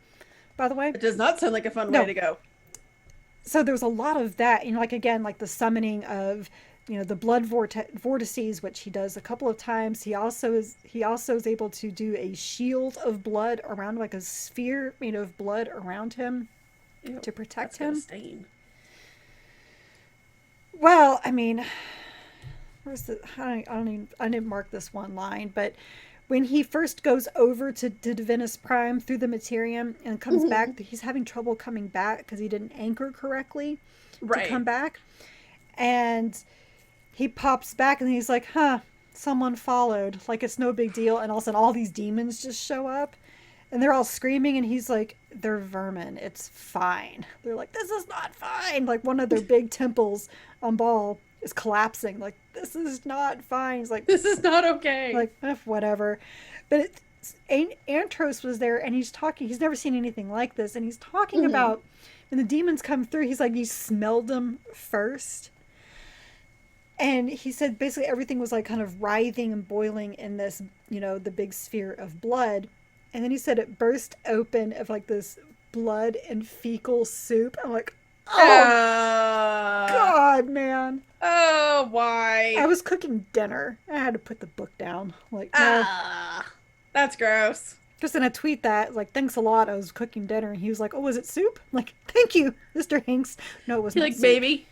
by the way. It does not sound like a fun way No. to go. So there's a lot of that, like again, like the summoning of, the blood vortices, which he does a couple of times. He also is able to do a shield of blood around, like a sphere made of blood around him. Ew, to protect him. Stain. Well, I mean, where's the? I didn't mark this one line, but when he first goes over to Divinus Prime through the Materium and comes back, he's having trouble coming back because he didn't anchor correctly to come back, and he pops back and he's like, "Huh, someone followed. Like it's no big deal." And all of a sudden, all these demons just show up. And they're all screaming, and he's like, they're vermin. It's fine. They're like, this is not fine. Like, one of their big temples on Ball is collapsing. Like, this is not fine. He's like, this is not okay. Like, whatever. But Antros was there, and he's talking. He's never seen anything like this. And he's talking about when the demons come through, he's like, you smelled them first. And he said basically everything was like kind of writhing and boiling in this, the big sphere of blood. And then he said it burst open of like this blood and fecal soup. I'm like, oh, God, man. Oh, why? I was cooking dinner. I had to put the book down. Like, no. That's gross. Just in a tweet that, like, thanks a lot. I was cooking dinner. And he was like, oh, was it soup? I'm like, thank you, Mr. Hanks. No, it was not soup. Baby.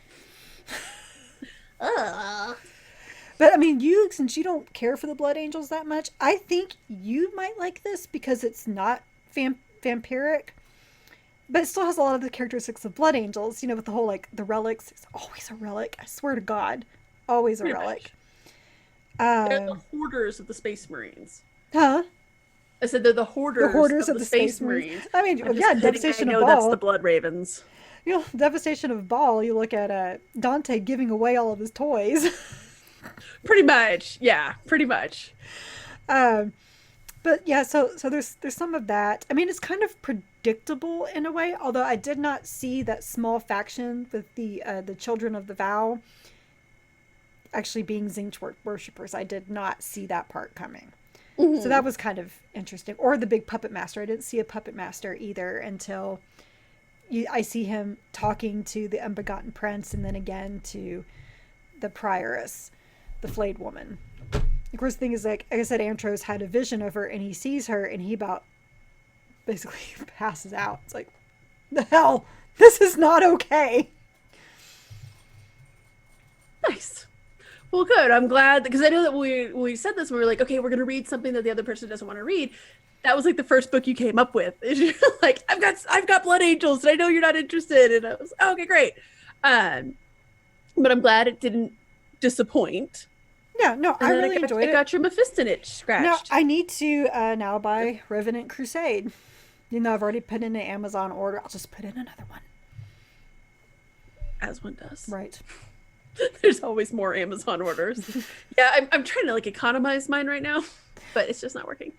But I mean, since you don't care for the Blood Angels that much, I think you might like this because it's not vampiric, but it still has a lot of the characteristics of Blood Angels, with the whole, like, the relics. It's always a relic. I swear to God. Always a relic. They're the hoarders of the Space Marines. Huh? I said they're the hoarders of the Space Marines. I mean, Devastation of Ball. That's the Blood Ravens. Devastation of Ball, you look at Dante giving away all of his toys. Pretty much. Yeah, pretty much. But yeah, so there's some of that. I mean, it's kind of predictable in a way, although I did not see that small faction with the Children of the Vow actually being Tzeentch worshippers. I did not see that part coming. So that was kind of interesting. Or the big puppet master. I didn't see a puppet master either until I see him talking to the Unbegotten Prince and then again to the Prioress, the flayed woman. Of course, the thing is, like I said, Antros had a vision of her and he sees her and he about basically passes out. It's like, the hell? This is not okay. Nice. Well, good. I'm glad, because I know that when we said this, we were like, okay, we're going to read something that the other person doesn't want to read. That was like the first book you came up with. You're like, I've got Blood Angels, and I know you're not interested. And I was, oh, okay, great. But I'm glad it didn't disappoint. Yeah, no, I really enjoyed it. I got your Mephiston itch scratched. Now, I need to now buy Revenant Crusade. I've already put in an Amazon order. I'll just put in another one. As one does. Right. There's always more Amazon orders. Yeah, I'm trying to like economize mine right now, but it's just not working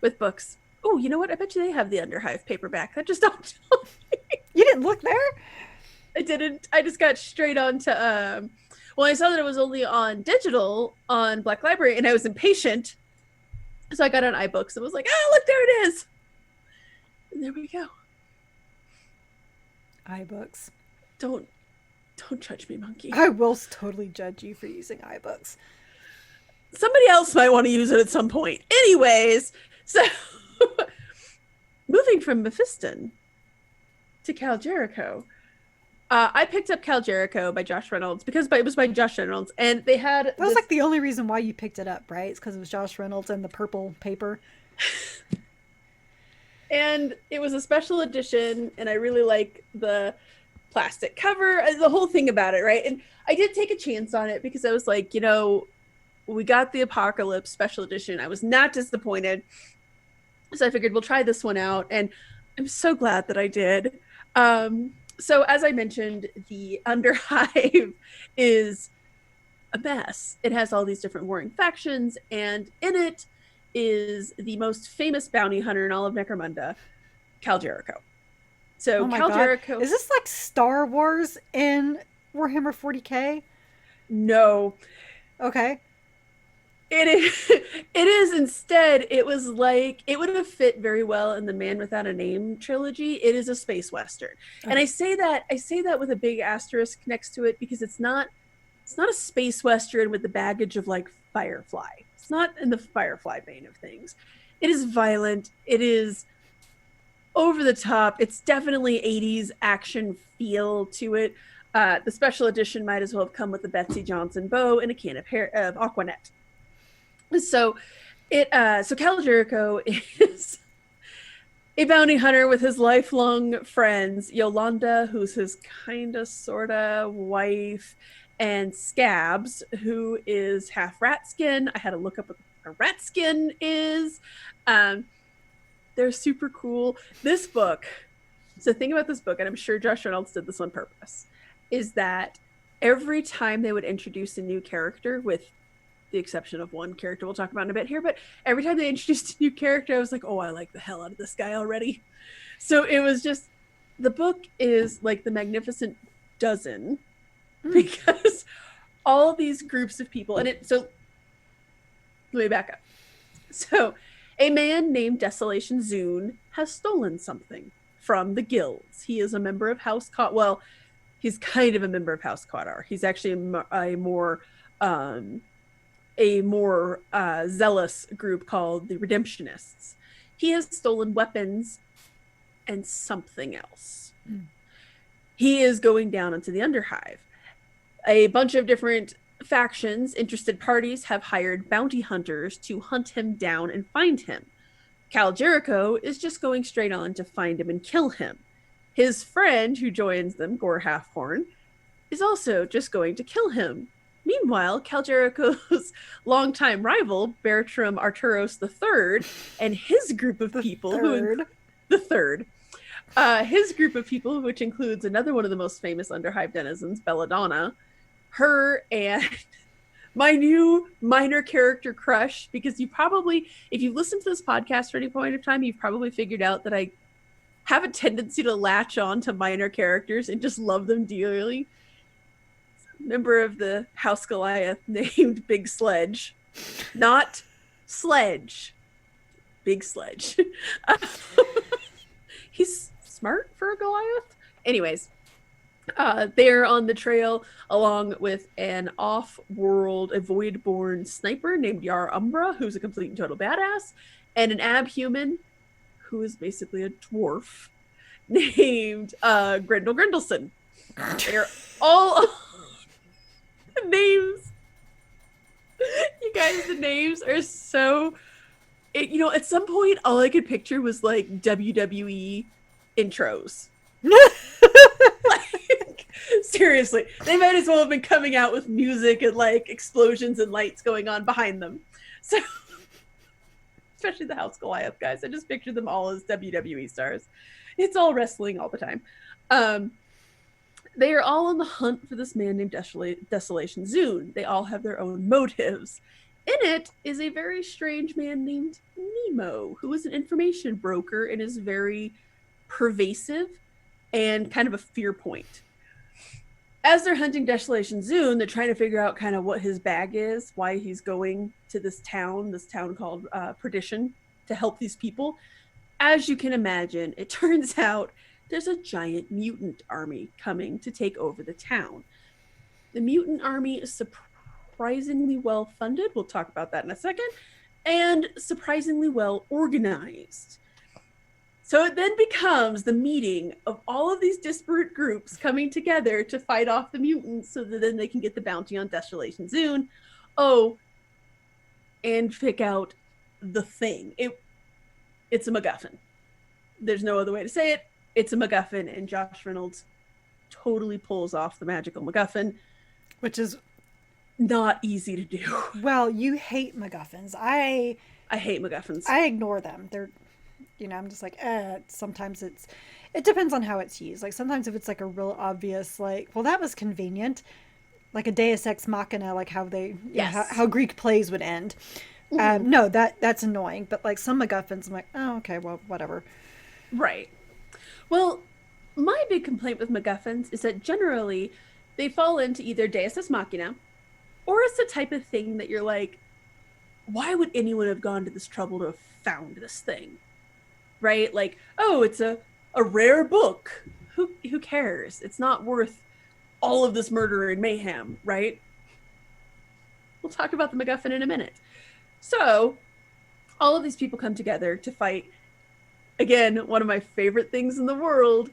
with books. Oh, you know what? I bet you they have the Underhive paperback. That just stopped. You didn't look there? I didn't. I just got straight on to well, I saw that it was only on digital on Black Library, and I was impatient, so I got on iBooks and was like, "Oh, look, there it is!" And there we go. iBooks. Don't judge me, monkey. I will totally judge you for using iBooks. Somebody else might want to use it at some point. Anyways, so moving from Mephiston to Cal Jericho. I picked up Cal Jericho by Josh Reynolds because it was by Josh Reynolds, and they had that was like the only reason why you picked it up, right? It's because it was Josh Reynolds and the purple paper. And it was a special edition, and I really like the plastic cover, the whole thing about it, right? And I did take a chance on it because I was like, we got the Apocalypse special edition. I was not disappointed. So I figured we'll try this one out, and I'm so glad that I did. So as I mentioned, the Underhive is a mess. It has all these different warring factions, and in it is the most famous bounty hunter in all of Necromunda, Cal Jericho. So Cal Jericho... Is this like Star Wars in Warhammer 40k? No. Okay. It is, it is instead, it was like, it would have fit very well in the Man Without a Name trilogy. It is a space Western. And Okay. I say that with a big asterisk next to it because it's not a space Western with the baggage of like Firefly. It's not in the Firefly vein of things. It is violent. It is over the top. It's definitely 80s action feel to it. The special edition might as well have come with a Betsy Johnson bow and a can of Aquanet. So so Cal Jericho is a bounty hunter with his lifelong friends, Yolanda, who's his kinda sorta wife, and Scabs, who is half rat skin. I had to look up what a rat skin is. Um, they're super cool. This book, so the thing about this book, and I'm sure Josh Reynolds did this on purpose, is that every time they would introduce a new character, with the exception of one character we'll talk about in a bit here, but every time they introduced a new character, I was like, oh, I like the hell out of this guy already. So it was just, the book is like the Magnificent Dozen, because all these groups of people, and so let me back up. So a man named Desolation Zune has stolen something from the guilds. He is a member of House Cot. Well, he's kind of a member of House Qatar. He's actually a more zealous group called the Redemptionists. He has stolen weapons and something else. He is going down into the Underhive. A bunch of different factions, interested parties, have hired bounty hunters to hunt him down and find him. Cal Jericho is just going straight on to find him and kill him. His friend, who joins them, Gore Halfhorn, is also just going to kill him. Meanwhile, Cal Jericho's longtime rival, Bertram Arturos III, and his group of people, his group of people, which includes another one of the most famous Underhive denizens, Belladonna, her and my new minor character crush, because you probably, if you've listened to this podcast for any point of time, you've probably figured out that I have a tendency to latch on to minor characters and just love them dearly. Member of the House Goliath named Big Sledge. Not Sledge. Big Sledge. He's smart for a Goliath. Anyways, they're on the trail along with an off-world, a void-born sniper named Yar Umbra, who's a complete and total badass, and an abhuman, who is basically a dwarf, named Grendel Grendelson. They're all names. You guys, the names are so... at some point, all I could picture was, like, WWE intros. Seriously, they might as well have been coming out with music and like explosions and lights going on behind them. So, especially the House Goliath guys, I just pictured them all as WWE stars. It's all wrestling all the time. They are all on the hunt for this man named Desolation Zune. They all have their own motives. In it is a very strange man named Nemo, who is an information broker and is very pervasive and kind of a fear point. As they're hunting Desolation Zune, they're trying to figure out kind of what his bag is, why he's going to this town called Perdition, to help these people. As you can imagine, it turns out there's a giant mutant army coming to take over the town. The mutant army is surprisingly well funded. We'll talk about that in a second. And surprisingly well organized. So it then becomes the meeting of all of these disparate groups coming together to fight off the mutants so that then they can get the bounty on Desolation Zune. Oh, and pick out the thing. It's a MacGuffin. There's no other way to say it. It's a MacGuffin, and Josh Reynolds totally pulls off the magical MacGuffin. Which is not easy to do. Well, you hate MacGuffins. I hate MacGuffins. I ignore them. They're... I'm just like, sometimes it depends on how it's used. Like sometimes if it's like a real obvious, like, well, that was convenient, like a Deus Ex Machina, like how they, how Greek plays would end. Mm-hmm. No, that's annoying. But like some MacGuffins, I'm like, oh, okay, well, whatever. Right. Well, my big complaint with MacGuffins is that generally they fall into either Deus Ex Machina, or it's the type of thing that you're like, why would anyone have gone to this trouble to have found this thing? Right? Like, oh, it's a rare book. Who cares? It's not worth all of this murder and mayhem, right? We'll talk about the MacGuffin in a minute. So, all of these people come together to fight. Again, one of my favorite things in the world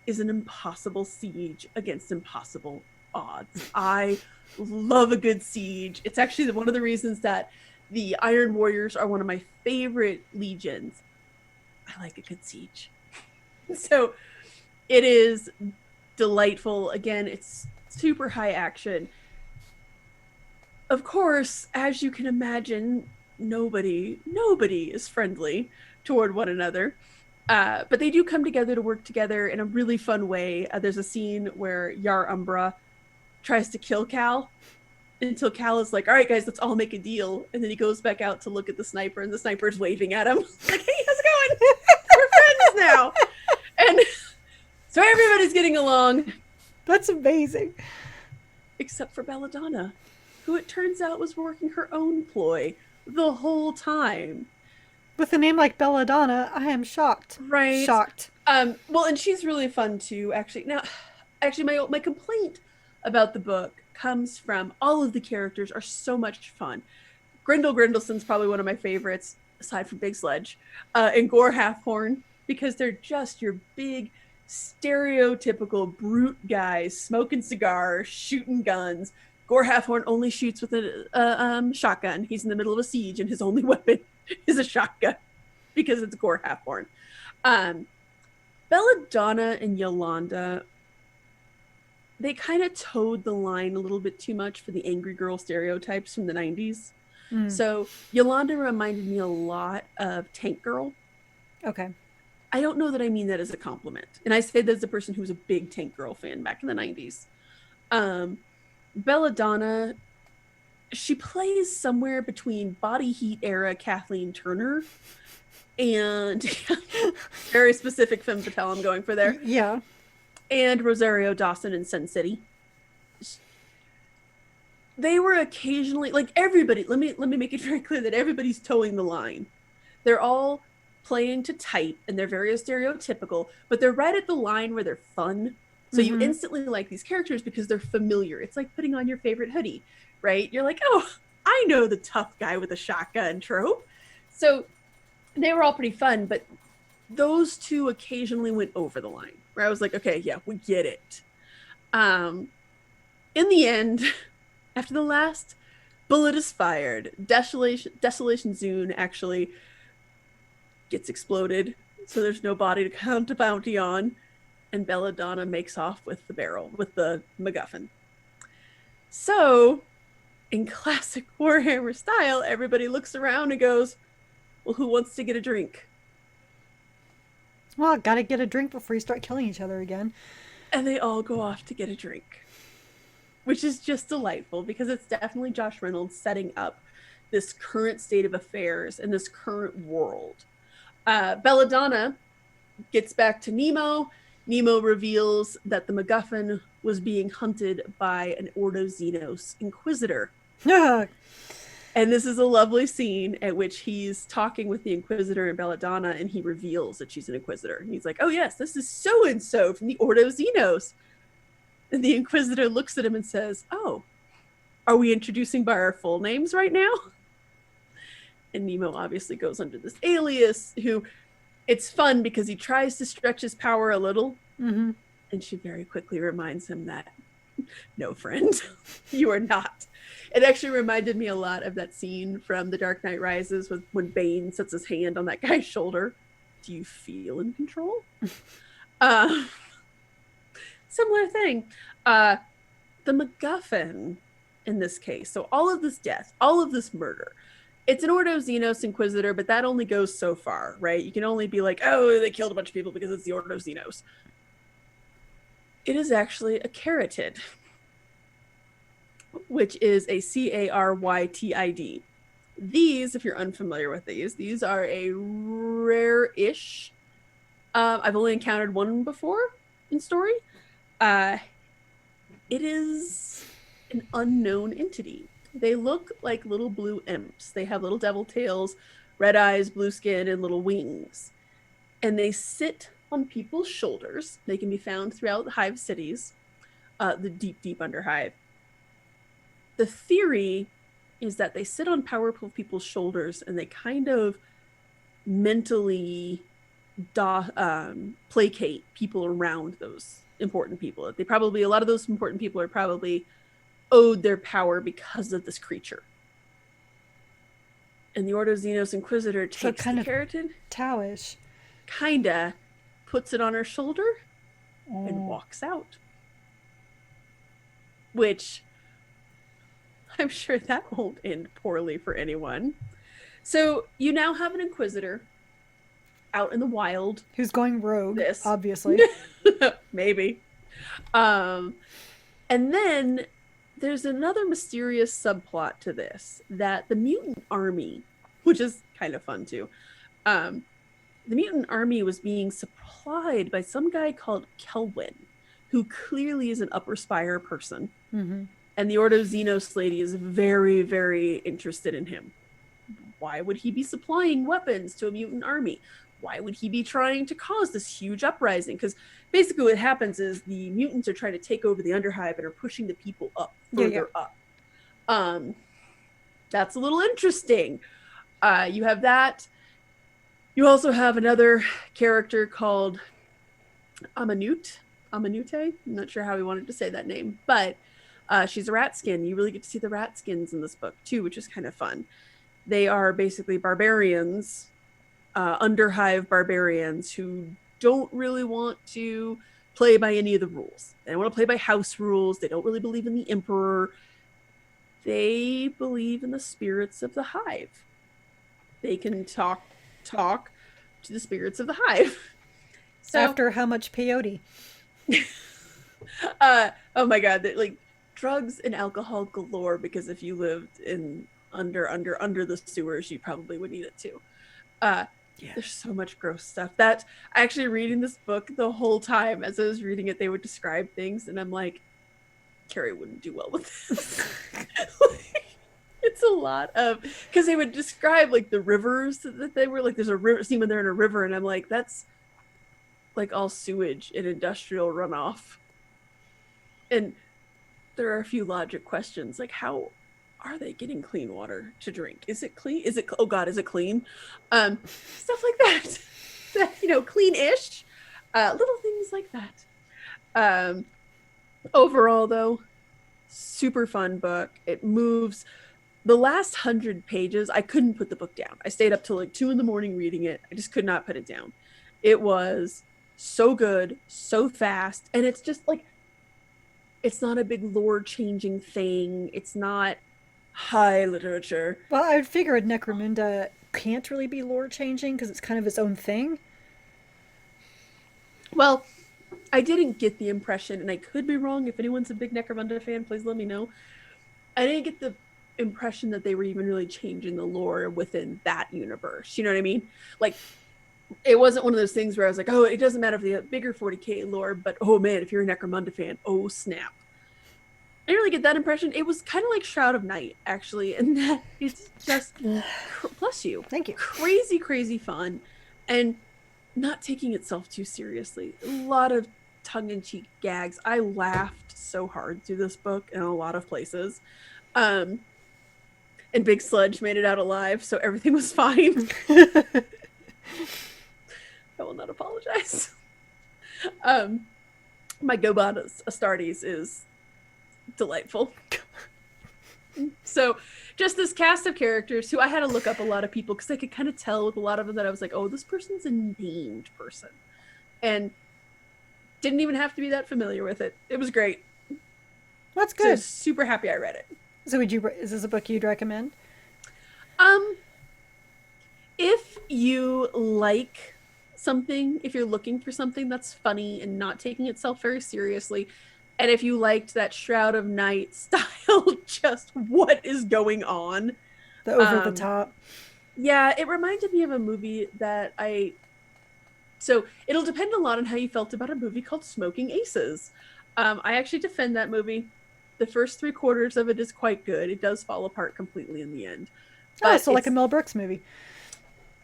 is an impossible siege against impossible odds. I love a good siege. It's actually one of the reasons that the Iron Warriors are one of my favorite legions. I like a good siege. So it is delightful. Again, it's super high action. Of course, as you can imagine, nobody is friendly toward one another. But they do come together to work together in a really fun way. There's a scene where Yar Umbra tries to kill Cal until Cal is like, all right, guys, let's all make a deal. And then he goes back out to look at the sniper, and the sniper's waving at him. Like, hey, how's it going? We're friends now. And so everybody's getting along. That's amazing. Except for Belladonna, who it turns out was working her own ploy the whole time. With a name like Belladonna, I am shocked. Right. Shocked. Well, and she's really fun too, actually. Now, actually, my complaint about the book comes from all of the characters are so much fun. Grendel Grendelson's probably one of my favorites, aside from Big Sledge, and Gore Halfhorn, because they're just your big, stereotypical brute guys, smoking cigars, shooting guns. Gore Halfhorn only shoots with a shotgun. He's in the middle of a siege, and his only weapon is a shotgun because it's Gore Halfhorn. Belladonna and Yolanda, they kind of towed the line a little bit too much for the angry girl stereotypes from the 90s. So Yolanda reminded me a lot of Tank Girl. Okay. I don't know that I mean that as a compliment. And I say that as a person who was a big Tank Girl fan back in the 90s. Belladonna, she plays somewhere between Body Heat era Kathleen Turner and very specific femme fatale I'm going for there. Yeah. And Rosario Dawson in Sin City. They were occasionally, like, everybody, let me make it very clear that everybody's towing the line. They're all playing to type and they're very stereotypical, but they're right at the line where they're fun. So you instantly like these characters because they're familiar. It's like putting on your favorite hoodie, right? You're like, oh, I know the tough guy with a shotgun trope. So they were all pretty fun, but those two occasionally went over the line where I was like, okay, yeah, we get it. In the end, after the last bullet is fired, Desolation Zune actually gets exploded, so there's no body to count a bounty on, and Belladonna makes off with the barrel, with the MacGuffin. So, in classic Warhammer style, everybody looks around and goes, well, who wants to get a drink? Well, gotta get a drink before you start killing each other again. And they all go off to get a drink, which is just delightful because it's definitely Josh Reynolds setting up this current state of affairs in this current world. Belladonna gets back to Nemo. Nemo reveals that the MacGuffin was being hunted by an Ordo Xenos Inquisitor. And this is a lovely scene at which he's talking with the Inquisitor and Belladonna, and he reveals that she's an Inquisitor. And he's like, oh yes, this is so-and-so from the Ordo Xenos. And the Inquisitor looks at him and says, oh, are we introducing by our full names right now? And Nemo obviously goes under this alias, who, it's fun because he tries to stretch his power a little. And she very quickly reminds him that, no, friend, you are not. It actually reminded me a lot of that scene from The Dark Knight Rises with when Bane sets his hand on that guy's shoulder. Do you feel in control? Similar thing. The MacGuffin in this case, so all of this death, all of this murder, it's an Ordo Xenos Inquisitor, but that only goes so far, right? You can only be like, oh, they killed a bunch of people because it's the Ordo Xenos. It is actually a Carytid, which is a Carytid. These, if you're unfamiliar with these are a rare-ish. I've only encountered one before in story. It is an unknown entity. They look like little blue imps. They have little devil tails, red eyes, blue skin, and little wings. And they sit on people's shoulders. They can be found throughout the hive cities, the deep, deep Underhive. The theory is that they sit on powerful people's shoulders and they kind of mentally placate people around those important people. They probably, a lot of those important people are probably owed their power because of this creature. And the Ordo Xenos Inquisitor takes the keratin, Taoish, kinda puts it on her shoulder and walks out. Which I'm sure that won't end poorly for anyone. So you now have an Inquisitor out in the wild. Who's going rogue, obviously. Maybe. And then there's another mysterious subplot to this, that the mutant army, which is kind of fun too, the mutant army was being supplied by some guy called Kelwyn, who clearly is an Upper Spire person. Mm-hmm. And the Ordo Xenos lady is very, very interested in him. Why would he be supplying weapons to a mutant army? Why would he be trying to cause this huge uprising? Because basically what happens is the mutants are trying to take over the Underhive and are pushing the people up, further up. That's a little interesting. You have that. You also have another character called Amanute. I'm not sure how we wanted to say that name, but she's a rat skin. You really get to see the rat skins in this book too, which is kind of fun. They are basically barbarians, Underhive barbarians who don't really want to play by any of the rules. They don't want to play by house rules. They don't really believe in the Emperor. They believe in the spirits of the hive. They can talk to the spirits of the hive. So, after how much peyote? Oh my god, like drugs and alcohol galore, because if you lived in under the sewers, you probably would need it too. There's so much gross stuff. That actually, reading this book the whole time as I was reading it, they would describe things and I'm like, Keri wouldn't do well with this. It's a lot of, because they would describe like the rivers that they were like, there's a river scene when they're in a river and I'm like, that's like all sewage and industrial runoff. And there are a few logic questions, like how are they getting clean water to drink? Is it clean? Is it, oh God, is it clean? Stuff like that, you know, clean-ish, little things like that. Overall though, super fun book. It moves. The last 100 pages, I couldn't put the book down. I stayed up till like 2 a.m. reading it. I just could not put it down. It was so good, so fast. And it's just like, it's not a big lore changing thing. It's not high literature. Well, I would figure Necromunda can't really be lore changing because it's kind of its own thing. Well, I didn't get the impression, and I could be wrong. If anyone's a big Necromunda fan, please let me know. I didn't get the impression that they were even really changing the lore within that universe. You know what I mean? Like, it wasn't one of those things where I was like, oh, it doesn't matter if they have bigger 40k lore, but oh man, if you're a Necromunda fan, oh snap. I didn't really get that impression. It was kind of like Shroud of Night, actually, and that it's just, bless you. Thank you. Crazy, crazy fun, and not taking itself too seriously. A lot of tongue-in-cheek gags. I laughed so hard through this book in a lot of places. And Big Sludge made it out alive, so everything was fine. I will not apologize. My Gobot Astartes is delightful. So just this cast of characters who I had to look up a lot of people because I could kind of tell with a lot of them that I was like, oh, this person's a named person. And didn't even have to be that familiar with it. It was great. That's good. So super happy I read it. So is this a book you'd recommend? If you like something, if you're looking for something that's funny and not taking itself very seriously, and if you liked that Shroud of Night style, just what is going on? The over the top. Yeah, it reminded me of a movie that so it'll depend a lot on how you felt about a movie called Smoking Aces. I actually defend that movie. The first 3/4 of it is quite good. It does fall apart completely in the end. Oh, But so like a Mel Brooks movie.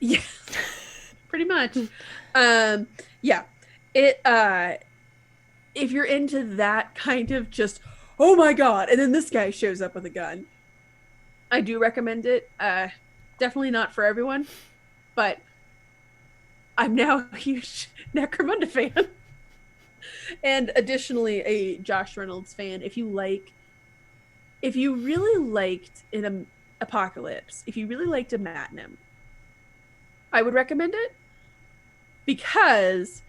Yeah, pretty much. Yeah. It if you're into that kind of just, oh my god, and then this guy shows up with a gun, I do recommend it. Definitely not for everyone, but I'm now a huge Necromunda fan. And additionally a Josh Reynolds fan. If you really liked an apocalypse, if you really liked a Matnum, I would recommend it because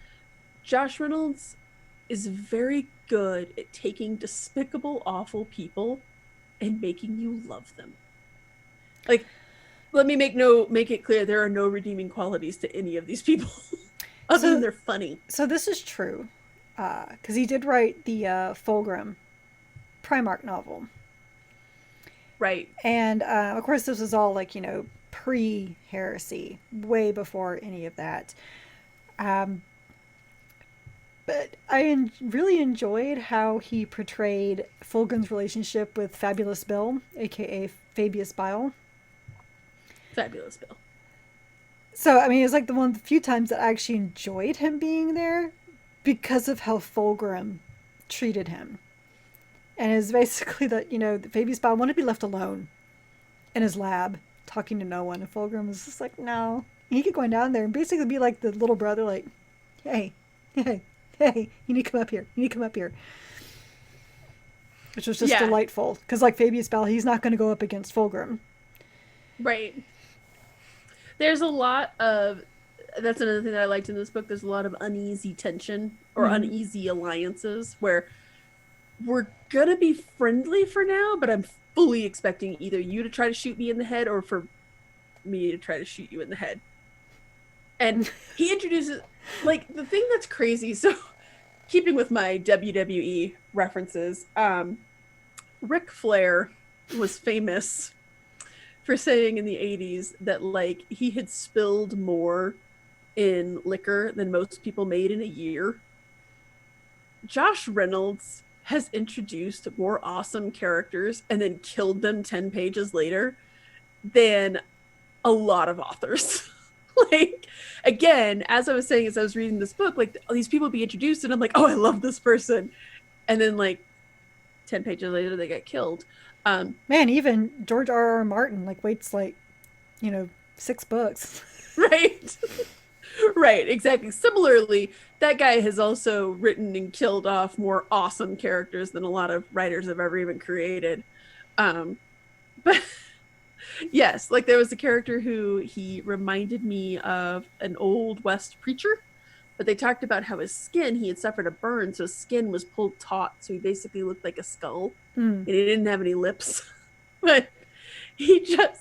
Josh Reynolds is very good at taking despicable, awful people and making you love them. Like, let me make it clear there are no redeeming qualities to any of these people, other than they're funny. So this is true, because he did write the Fulgrim Primarch novel, Right. and of course this was all like pre-heresy, way before any of that. But I really enjoyed how he portrayed Fulgrim's relationship with Fabulous Bill, aka Fabius Bile. Fabulous Bill. So, I mean, it was like one of the few times that I actually enjoyed him being there because of how Fulgrim treated him. And it's basically that, the Fabius Bile wanted to be left alone in his lab, talking to no one. And Fulgrim was just like, no. And he kept going down there and basically be like the little brother, like, hey, you need to come up here. You need to come up here. Which was just delightful. Because, like, Fabius Bile, he's not going to go up against Fulgrim. Right. There's a lot of, that's another thing that I liked in this book. There's a lot of uneasy tension or uneasy alliances where we're going to be friendly for now, but I'm fully expecting either you to try to shoot me in the head or for me to try to shoot you in the head. And he introduces, like, the thing that's crazy. So, keeping with my WWE references, Ric Flair was famous for saying in the 80s that, like, he had spilled more in liquor than most people made in a year. Josh Reynolds has introduced more awesome characters and then killed them 10 pages later than a lot of authors. Like, again, as I was saying, as I was reading this book, like, these people be introduced and I'm like, oh, I love this person. And then, like, 10 pages later, they get killed. Man, even George R.R. Martin, like, waits, like, 6 books. Right. Right, exactly. Similarly, that guy has also written and killed off more awesome characters than a lot of writers have ever even created. But yes, like, there was a character who he reminded me of an Old West preacher, but they talked about how his skin, he had suffered a burn, so his skin was pulled taut, so he basically looked like a skull, and he didn't have any lips. But he just,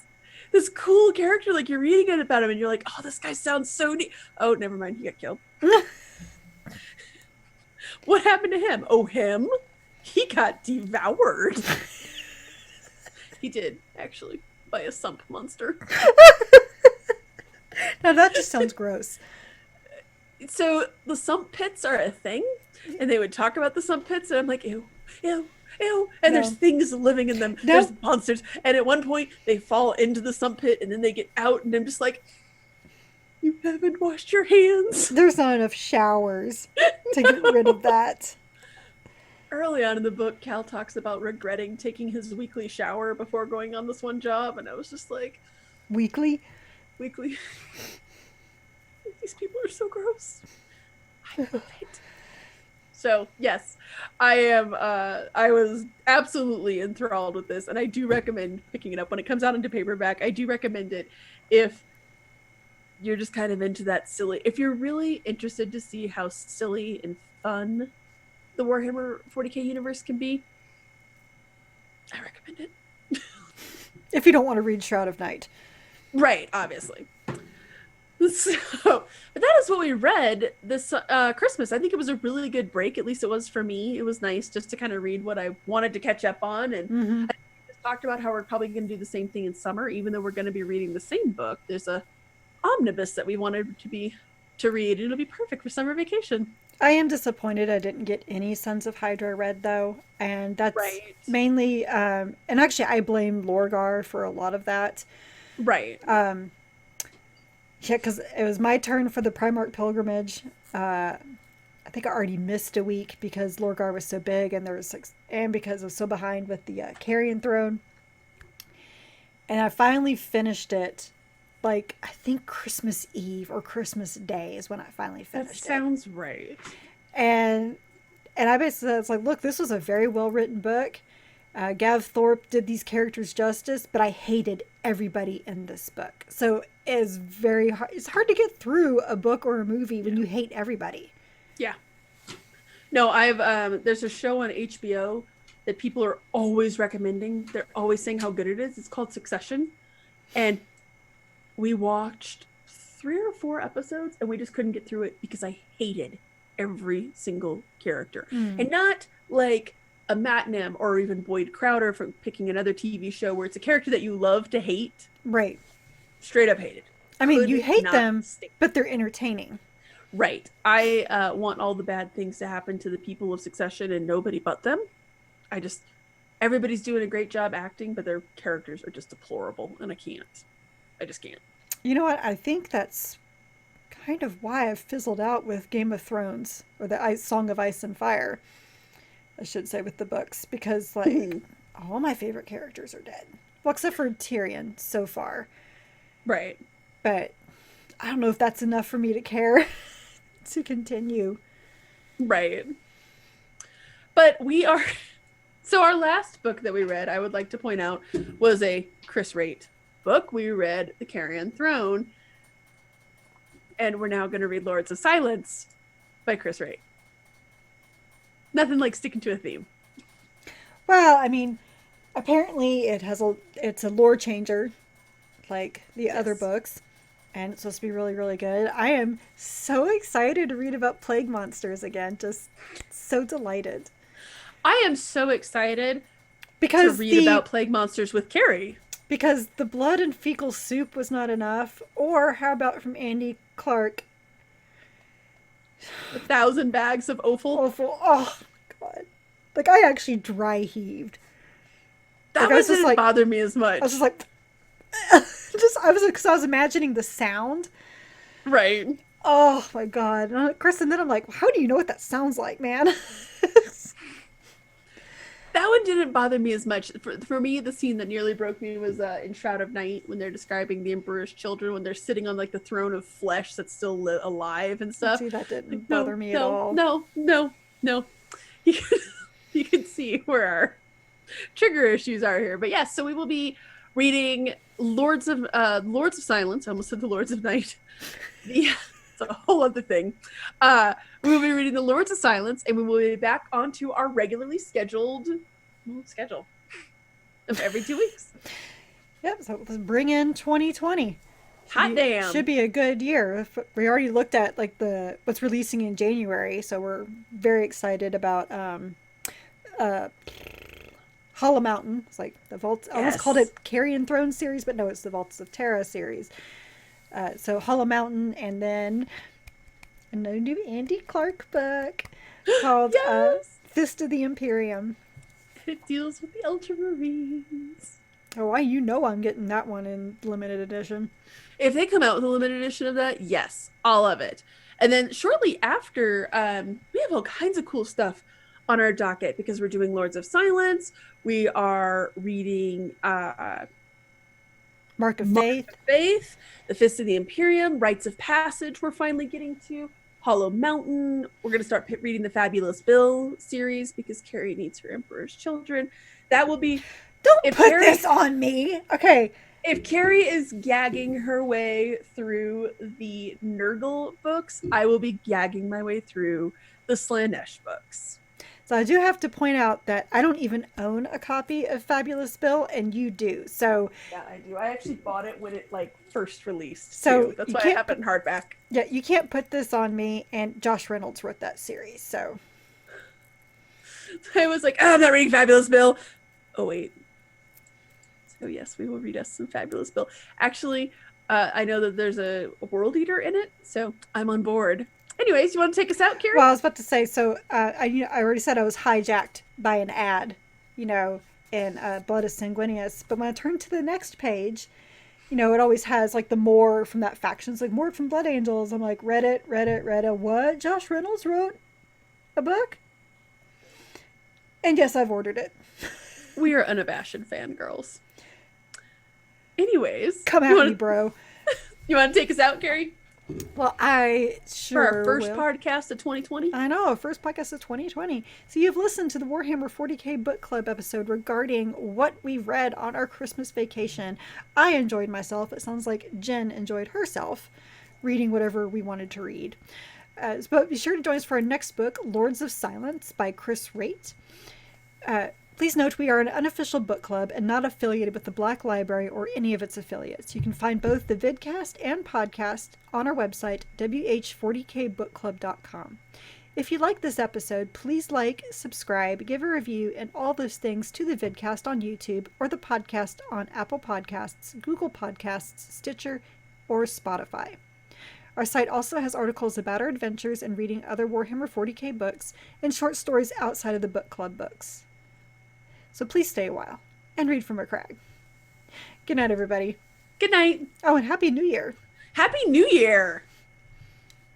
this cool character, like, you're reading it about him, and you're like, oh, this guy sounds so neat. Oh, never mind, he got killed. What happened to him? Oh, him? He got devoured. He did, actually, by a sump monster. Now that just sounds gross. So the sump pits are a thing, and they would talk about the sump pits, and I'm like, ew, ew, ew. And there's things living in them. There's monsters. And at one point, they fall into the sump pit, and then they get out, and I'm just like, you haven't washed your hands. There's not enough showers to get rid of that. Early on in the book, Cal talks about regretting taking his weekly shower before going on this one job, and I was just like... Weekly? These people are so gross. I love it. So, yes, I was absolutely enthralled with this, and I do recommend picking it up. When it comes out into paperback, I do recommend it if you're just kind of into that silly... If you're really interested to see how silly and fun the Warhammer 40k universe can be, I recommend it. If you don't want to read Shroud of Night. Right, obviously. So, but that is what we read this Christmas. I think it was a really good break. At least it was for me. It was nice just to kind of read what I wanted to catch up on. And I just talked about how we're probably going to do the same thing in summer, even though we're going to be reading the same book. There's a omnibus that we wanted to read. It'll be perfect for summer vacation. I am disappointed I didn't get any Sons of Hydra read though, and that's Right. mainly and actually I blame Lorgar for a lot of that. Right. Um, yeah, because it was my turn for the Primarch pilgrimage. I think I already missed a week because Lorgar was so big, and there was like, and because I was so behind with the Carrion Throne, and I finally finished it. Like I think Christmas Eve or Christmas Day is when I finally That finished it, sounds right. and I basically said, it's like, look, this was a very well written book. Gav Thorpe did these characters justice, but I hated everybody in this book. So it's very hard. It's hard to get through a book or a movie when you hate everybody. Yeah. No, I've there's a show on HBO that people are always recommending. They're always saying how good it is. It's called Succession. And we watched 3 or 4 episodes and we just couldn't get through it because I hated every single character. And not like a Matt Nim or even Boyd Crowder from picking another TV show where it's a character that you love to hate. Right. Straight up hated. I mean, Could you hate not them, stand. but they're entertaining. Right. I want all the bad things to happen to the people of Succession and nobody but them. Everybody's doing a great job acting, but their characters are just deplorable, and I just can't. You know what? I think that's kind of why I've fizzled out with Game of Thrones, or the Song of Ice and Fire, I should say, with the books, because like all my favorite characters are dead. Well, except for Tyrion so far. Right. But I don't know if that's enough for me to care to continue. Right. But we are. So, our last book that we read, I would like to point out, was a Chris Rate book. We read The Carrion Throne. And we're now going to read Lords of Silence by Chris Rate. Nothing like sticking to a theme. Well, I mean, apparently it's a lore changer, like the other books, and it's supposed to be really, really good. I am so excited to read about plague monsters again. Just so delighted. I am so excited because to read about plague monsters with Keri. Because the blood and fecal soup was not enough. Or how about from Andy Clark? 1,000 bags of offal. Offal. Oh my god! Like I actually dry heaved. That like, didn't bother me as much. I was just like, because I was imagining the sound. Right. Oh my god, Chris! And then I'm like, how do you know what that sounds like, man? That one didn't bother me as much. For me, the scene that nearly broke me was in Shroud of Night when they're describing the Emperor's children when they're sitting on like the throne of flesh that's still alive and stuff. See, that didn't bother me at all. No. You can see where our trigger issues are here. But yes, so we will be reading Lords of Silence. I almost said the Lords of Night. Yeah. It's a whole other thing. We will be reading the Lords of Silence, and we will be back onto our regularly scheduled schedule of every 2 weeks. Yep, so let's bring in 2020. Hot damn. Should be a good year. We already looked at like what's releasing in January, so we're very excited about Hollow Mountain. It's like the Vaults. I almost called it Carrion Throne series, but no, it's the Vaults of Terra series. So Hollow Mountain, and then a new Andy Clark book called Fist of the Imperium. It deals with the Ultramarines. Oh, you know I'm getting that one in limited edition. If they come out with a limited edition of that, yes, all of it. And then shortly after, we have all kinds of cool stuff on our docket because we're doing Lords of Silence. We are reading Mark of Faith, The Fist of the Imperium, Rites of Passage we're finally getting to, Hollow Mountain. We're going to start reading the Fabulous Bill series because Keri needs her Emperor's Children. That will be... Don't put this on me! Okay. If Keri is gagging her way through the Nurgle books, I will be gagging my way through the Slanesh books. So I do have to point out that I don't even own a copy of Fabulous Bill, and you do. So yeah, I do. I actually bought it when it first released. So too. That's why I have it in hardback. Yeah, you can't put this on me. And Josh Reynolds wrote that series, so I was like, I'm not reading Fabulous Bill. Oh wait. So yes, we will read us some Fabulous Bill. Actually, I know that there's a World Eater in it, so I'm on board. Anyways, you want to take us out, Keri? Well, I was about to say, so I already said I was hijacked by an ad, you know, in Blood of Sanguinius. But when I turned to the next page, you know, it always has like the more from that faction. It's like more from Blood Angels. I'm like, read it. What? Josh Reynolds wrote a book? And yes, I've ordered it. We are unabashed fangirls. Anyways, Come at me, bro. You want to take us out, Keri? Well, I sure For our first will. podcast of 2020? I know, first podcast of 2020. So you've listened to the Warhammer 40k book club episode regarding what we read on our Christmas vacation. I enjoyed myself. It sounds like Jen enjoyed herself reading whatever we wanted to read. But be sure to join us for our next book, Lords of Silence by Chris Raitt. Please note we are an unofficial book club and not affiliated with the Black Library or any of its affiliates. You can find both the vidcast and podcast on our website, WH40kbookclub.com. If you like this episode, please like, subscribe, give a review, and all those things to the vidcast on YouTube or the podcast on Apple Podcasts, Google Podcasts, Stitcher, or Spotify. Our site also has articles about our adventures and reading other Warhammer 40k books and short stories outside of the book club books. So please stay a while and read from a crag. Good night, everybody. Good night. Oh, and Happy New Year. Happy New Year.